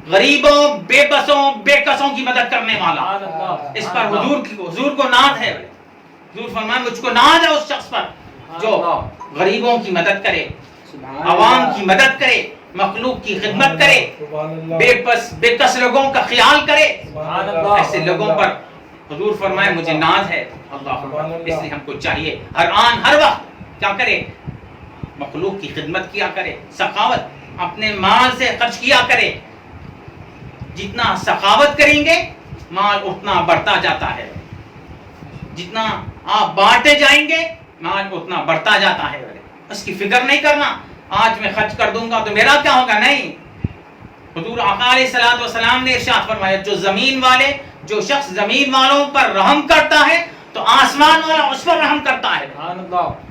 S3: غریبوں، بے بسوں، بے کسوں کی مدد کرنے والا. اس پر حضور کو ناز ہے. حضور فرمائے مجھ کو ناز ہے اس شخص پر جو غریبوں کی مدد کرے، عوام کی مدد کرے، مخلوق کی خدمت کرے، بے کس لوگوں کا خیال کرے. ایسے لوگوں پر حضور فرمائے مجھے ناز ہے. اللہ، اس لیے ہم کو چاہیے ہر آن ہر وقت کیا کرے؟ مخلوق کی خدمت کیا کرے، سخاوت اپنے مال سے خرچ کیا کرے. جتنا سخاوت کریں گے مال اتنا بڑھتا جاتا ہے، جتنا آپ بانٹے جائیں گے مال اتنا بڑھتا جاتا ہے. اس کی فکر نہیں کرنا آج میں خرچ کر دوں گا تو میرا کیا ہوگا، نہیں. حضور آقا علیہ الصلوۃ والسلام نے ارشاد فرمایا جو شخص زمین والوں پر رحم کرتا ہے تو آسمان والا اس پر رحم کرتا ہے.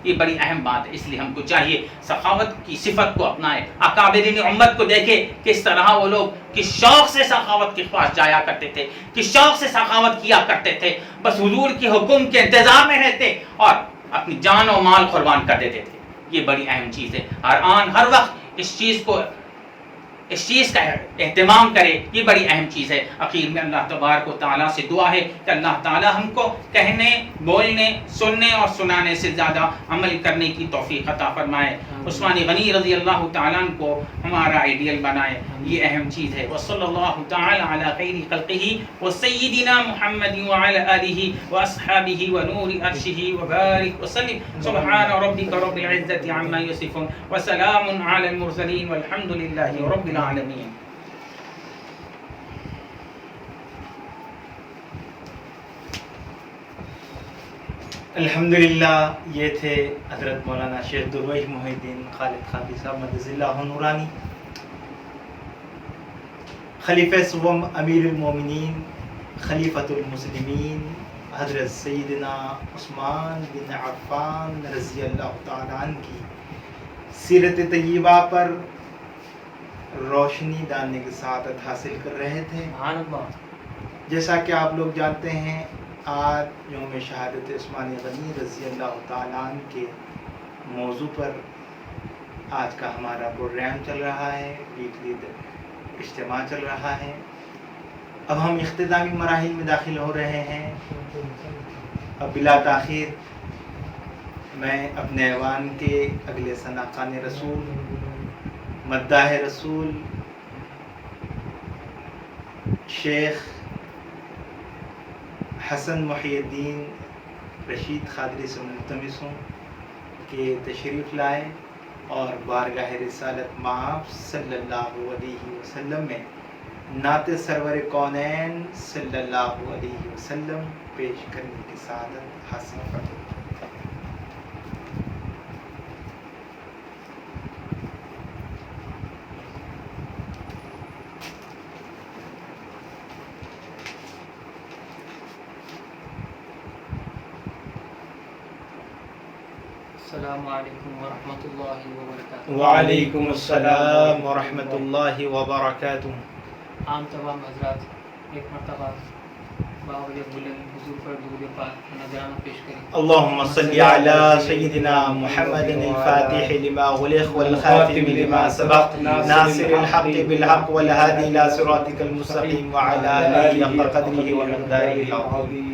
S3: یہ بڑی اہم بات ہے. اس لیے ہم کو چاہیے سخاوت کی صفت کو اپنائے. اکابرین امت کو دیکھے کس طرح وہ لوگ کس شوق سے سخاوت کے پاس جایا کرتے تھے، کس شوق سے سخاوت کیا کرتے تھے. بس حضور کے حکم کے انتظار میں رہتے اور اپنی جان و مال قربان کر دیتے تھے. یہ بڑی اہم چیز ہے. ہر آن ہر وقت اس چیز کا اہتمام کرے. یہ بڑی اہم چیز ہے. اخیر میں اللہ تبارک و تعالیٰ سے دعا ہے کہ اللہ تعالیٰ ہم کو کہنے، بولنے، سننے اور سنانے سے زیادہ عمل کرنے کی توفیق عطا فرمائے. عثمان غنی رضی اللہ تعالیٰ عنہ کو ہمارا آئیڈیل بنائے. یہ اہم چیز ہے. وصلی اللہ تعالیٰ علی خیر خلقہ وسیدنا محمد وعلی آلہ واصحابہ ونور عرشہ وبارک وسلم. سبحان ربک رب العزة عما یصفون وسلام علی المرسلین والحمد للہ رب العالمین.
S1: الحمدللہ یہ تھے حضرت مولانا شیخ درویش محی الدین خالد خادی صاحب مدد اللہ نورانی، خلیفہ سوم امیر المومنین خلیفۃ المسلمین حضرت سیدنا عثمان بن عفان رضی اللہ تعالیٰ عنہ کی سیرت طیبہ پر روشنی ڈالنے کی سعادت حاصل کر رہے تھے. جیسا کہ آپ لوگ جانتے ہیں آج یوم شہادت عثمان غنی رضی اللہ تعالیٰ عنہ کے موضوع پر آج کا ہمارا پروگرام چل رہا ہے، ویکلی اجتماع چل رہا ہے۔ اب ہم اختتامی مراحل میں داخل ہو رہے ہیں۔ اب بلا تاخیر میں اپنے ایوان کے اگلے ثناخوان رسول، مداح رسول شیخ حسن محی الدین رشید قادری سے ملتمس ہوں کہ تشریف لائے اور بارگاہ رسالت مآب صلی اللہ علیہ وسلم میں نعت سرور کونین صلی اللہ علیہ وسلم پیش کرنے کی سعادت حاصل فرمائیں۔
S2: السلام علیکم ورحمۃ اللہ وبرکاتہ۔
S1: وعلیکم السلام ورحمۃ اللہ وبرکاتہ۔
S2: عام تمام حضرات ایک مرتبہ باوجہ بلند حضور پر درود پاک نذرانہ پیش کریں۔
S1: اللهم صل على سيدنا محمد الفاتح لما غلق والخاتم لما سبق ناصر الحق بالحق والهادي إلى صراطك المستقيم وعلى آله حق قدره ومقداره العظيم۔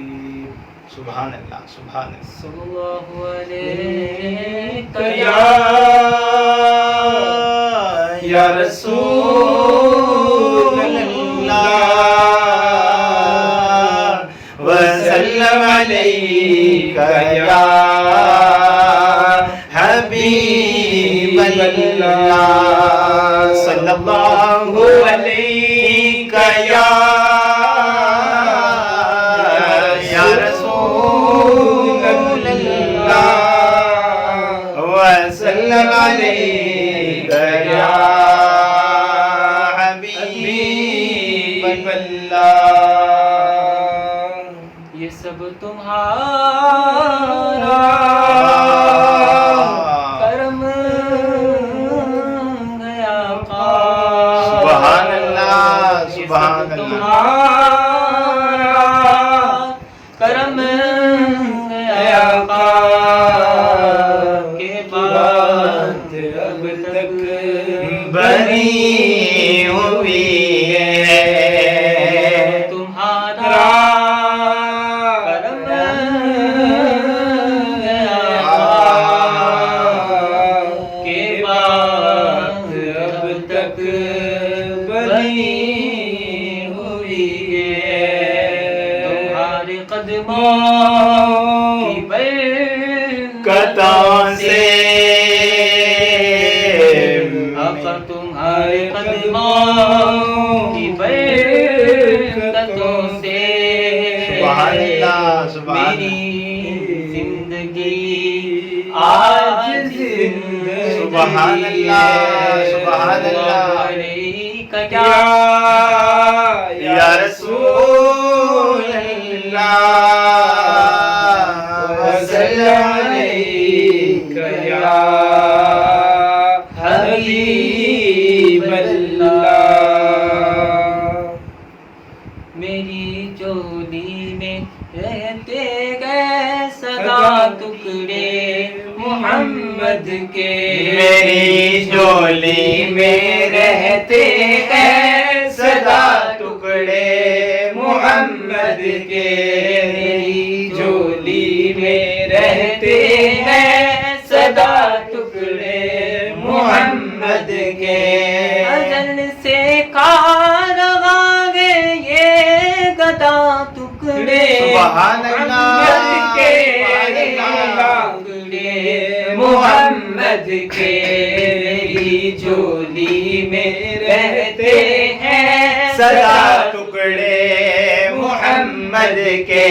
S1: سبحان اللہ، سبحان اللہ۔
S2: صلی اللہ علیہ
S1: یا رسول اللہ وسلم علیک یا حبیب اللہ صلی اللہ علیک یا رسول اللہ وسلم علیک یا حبیب اللہ۔
S2: یہ سب تمہارا کرم ہے آقا۔
S1: سبحان اللہ، سبحان اللہ۔
S2: کرم ہے آقا کے بعد اب تک
S1: بنی ہوئی ہے
S2: تمہارا کرم ہے آقا کے بعد اب تک بنی ہوئی ہے تمہارے قدموں کی
S1: برکتوں سے
S2: آقا تمہارے قدموں کی برکتوں سے
S1: سبحان اللہ، سبحان
S2: میری زندگی آج
S1: سبحان اللہ، سبحان اللہ۔
S2: علیک
S1: یا رسول اللہ وسلم علیک یا حبیب اللہ۔
S2: میری جولی میں رہتے گئے سدا ٹکڑے محمد کے
S1: میری جولی میں رہتے ہیں سدا ٹکڑے محمد کے میری جولی میں رہتے ہیں سدا ٹکڑے محمد کے
S2: اجل سے کارواں گے یہ گدا ٹکڑے
S1: سبحان اللہ،
S2: کے
S1: سبحان اللہ۔
S2: ٹکڑے محمد کے میری جولی میں رہتے ہیں
S1: سدا ٹکڑے محمد کے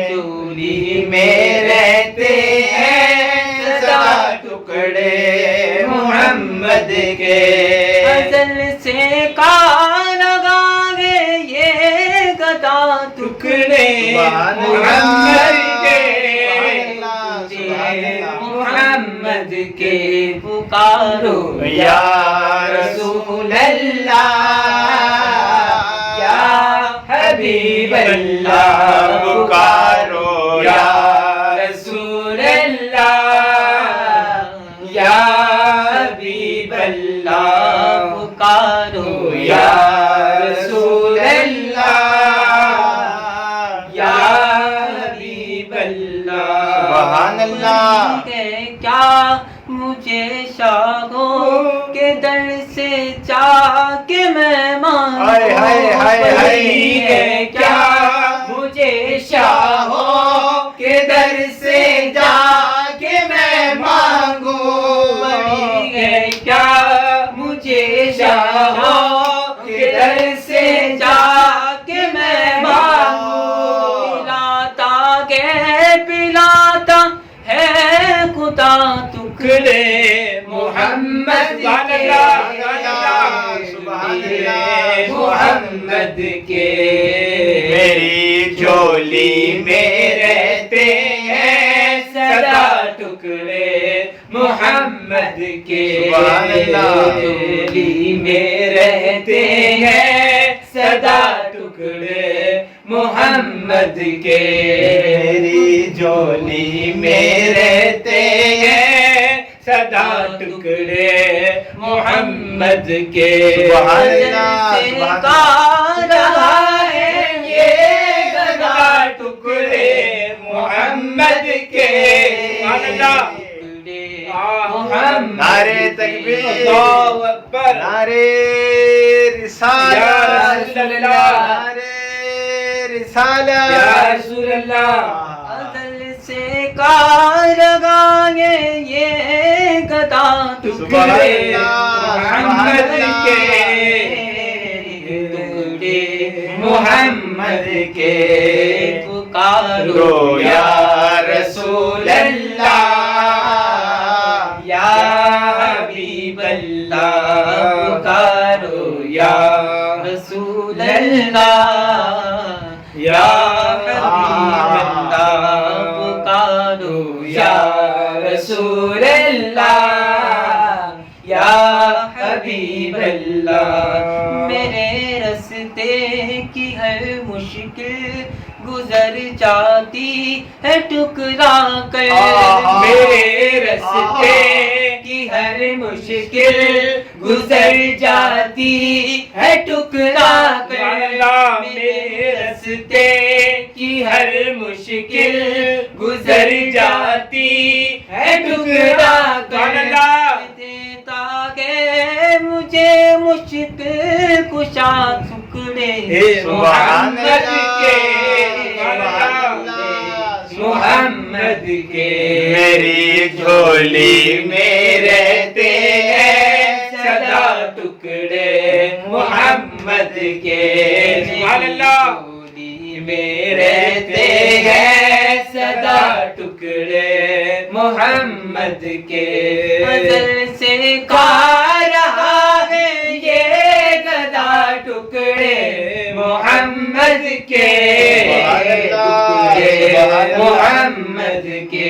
S1: جولی میں رہتے ہیں سدا ٹکڑے محمد کے
S2: ازل سے کارواں گے یہ گدا ٹکڑے
S1: محمد کے
S2: محمد کے پکارو
S1: یا رسول اللہ یا حبیب اللہ پکارو یا رسول اللہ یا
S3: یا رسول اللہ یا حبیب اللہ
S1: سبحان اللہ
S2: کیا مجھے شاہوں کے در سے چاہ کے میں مانگوں
S1: ہائے ہائے ہائے
S2: وہی ہے کیا مجھے شاہوں کے در سے جا کے میں مانگوں وہی ہے کیا مجھے شاہوں کے در سے جا کے میں مانگوں پلاتا ہے خدا ٹکڑے محمد کے محمد کے
S1: میری جھولی میں رہتے
S2: ہیں سدا ٹکڑے محمد کے
S1: سبحان اللہ
S2: جھولی میں رہتے ہیں سدا ٹکڑے محمد کے
S1: میری جھولی میں رہتے ہیں
S2: سدا ٹکڑے محمد کے
S1: سبحان اللہ سبحان
S2: رہا ہے یہ گدا ٹکڑے محمد کے محمد
S1: نعرے تکبیر
S2: اللہ اکبر
S1: نعرے رسالت
S2: یا رسول اللہ
S1: نعرے رسالت
S2: یا رسول اللہ ازل سے کارگاہ یہ گدا ٹکڑے محمد کے ٹکڑے محمد کے پکارو یا رسول اللہ یا حبیب اللہ پکارو یا رسول اللہ یا حبیب اللہ پکارو یا رسول اللہ یا حبیب اللہ میرے رستے کی ہر مشکل گزر جاتی ہے ٹکرا کر میرے رستے کی ہر مشکل گزر جاتی ہے ٹکرا کر میرے رستے کی ہر مشکل گزر جاتی ہے ٹکرا کر دیتا ہے مجھے مشکل کشا ٹکڑے محمد کے محمد کے
S1: میری جھولی میں رہتے ہیں
S2: سدا ٹکڑے محمد کے جھولی میں رہتے ہیں سدا ٹکڑے محمد کے ازل سے کھا رہا ہے یہ گدا ٹکڑے محمد کے ٹکڑے محمد کے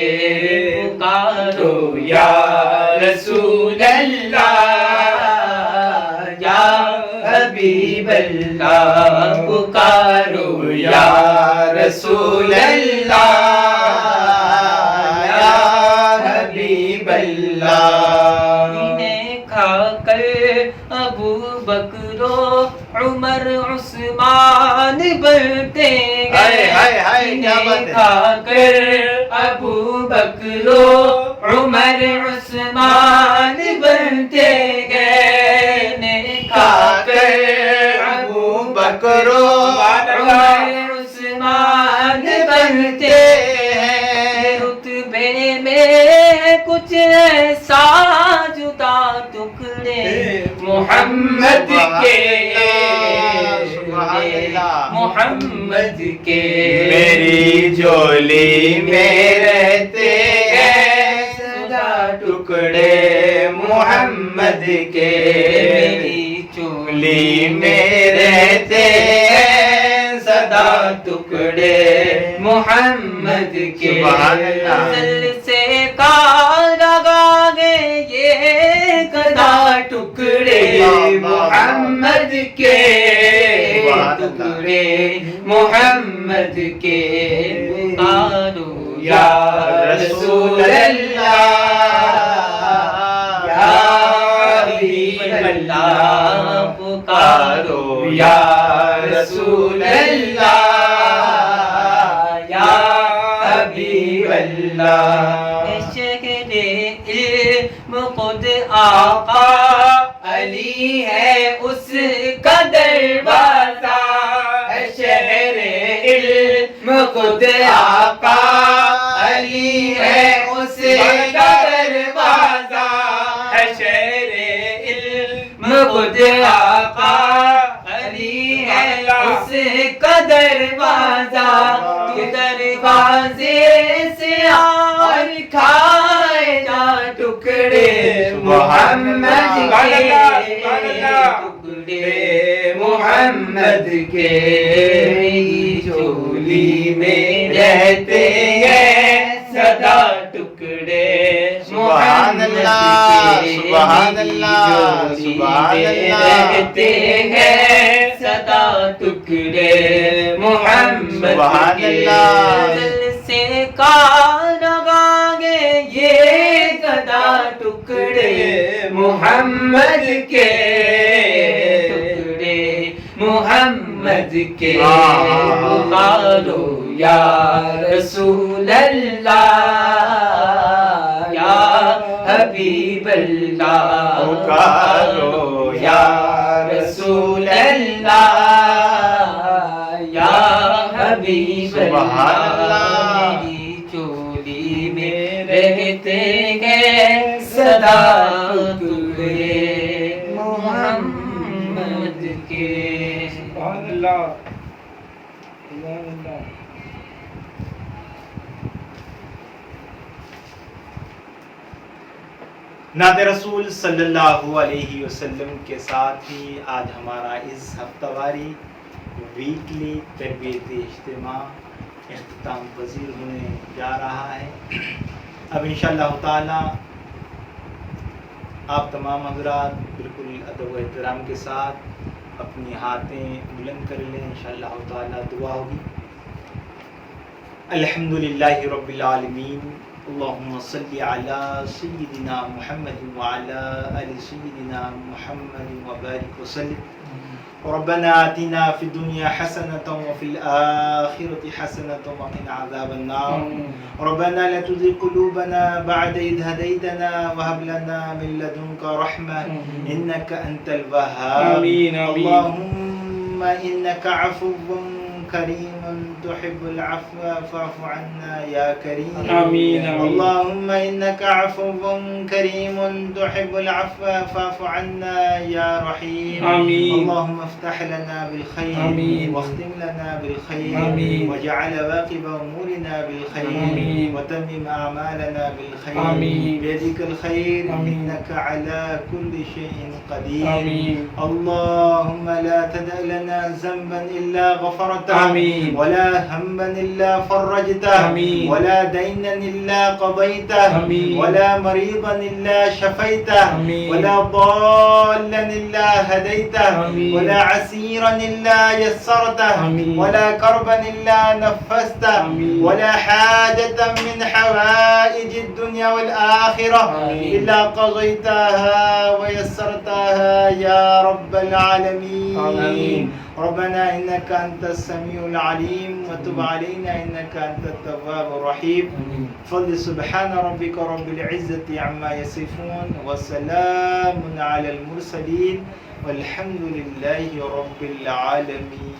S2: پکارو یا رسول اللہ یا حبیب اللہ پکارو یا رسول اللہ یا حبیب اللہ انہیں کھا کر ابو بکر و عمر عثمان بنتے گئے انہیں کھا کر ابو بکر و عمر عثمان بنتے گئے انہیں کھا کر ابو بکر و عمر عثمان بنتے ہیں رتبے میں کچھ ایسا جدا ٹکڑے محمد کے محمد کے
S1: میری جھولی میں رہتے ہیں
S2: سدا
S1: ٹکڑے محمد کے
S2: میری چولی
S1: جھولی میں رہتے ہیں
S2: سدا ٹکڑے محمد کے
S1: سبحان اللہ
S2: ازل سے کارگاہ یہ گدا ٹکڑے محمد کے ٹکڑے محمد کے پکارو یا رسول اللہ یا حبیب اللہ پکارو
S1: پکارو یا رسول اللہ یا حبیب اللہ
S2: شہر علم خود آقا علی ہے اس کا دروازہ
S1: شہر علم خود آقا علی ہے اس کا دروازہ شہر علم خود آقا علی ہے اس کا دروازہ
S2: دروازے سے اور کھائے جا ٹکڑے محمد کے ٹکڑے محمد کے جھولی میں رہتے ہیں سدا ٹکڑے
S1: سبحان اللہ سبحان اللہ سبحان اللہ
S2: رہتے ہیں سدا ٹکڑے محمد
S1: سبحان اللہ
S2: سے کار گے یہ گدا ٹکڑے محمد کے ٹکڑے محمد کے پکارو یا رسول اللہ یا حبیب اللہ
S1: پکارو یا رسول اللہ
S2: یا حبیب
S1: سبحان اللہ
S2: میری چولی میں رہتے ہیں صدا ٹکڑے محمد کے
S3: سبحان اللہ سبحان اللہ
S1: نعت رسول صلی اللہ علیہ وسلم کے ساتھ ہی آج ہمارا اس ہفتہ واری ویکلی تربیت اجتماع اختتام پذیر ہونے جا رہا ہے۔ اب انشاءاللہ تعالی آپ تمام حضرات بالکل ادب و احترام کے ساتھ اپنی ہاتھیں بلند کر لیں، انشاءاللہ تعالی دعا ہوگی۔ الحمدللہ رب العالمین، اللہم صلی علی سیدنا محمد وعلی آل سیدنا محمد وبارک وسلم۔ ربنا آتنا في الدنيا حسنة وفي الآخرة حسنة وقنا عذاب النار ربنا لا تزغ قلوبنا بعد إذ هديتنا وهب لنا من لدنك رحمة إنك أنت الوهاب اللهم إنك عفو كريم تحب العفو فاعف عنا يا كريم
S3: آمين
S1: اللهم إنك عفو كريم تحب العفو فاعف عنا يا رحيم اللهم افتح لنا بالخير واختم لنا بالخير واجعل واقب أمورنا بالخير وتمم أعمالنا بالخير بيدك الخير إنك على كل شيء قدير اللهم لا تدع لنا ذنبا إلا غفرته ولا هما إلا فرجته ولا دينا إلا قضيته ولا مريضا إلا شفيته ولا ضالا إلا هديته ولا عسيرا إلا يسرته ولا كربا إلا نفسته ولا حاجة من حوائج الدنيا والآخرة إلا قضيتها ويسرتها يا رب العالمين ربنا إنك أنت السميع العليم وتب علينا إنك أنت التواب الرحيم فضل سبحان ربك رب العزة عما يصفون وسلام على المرسلين والحمد لله رب العالمين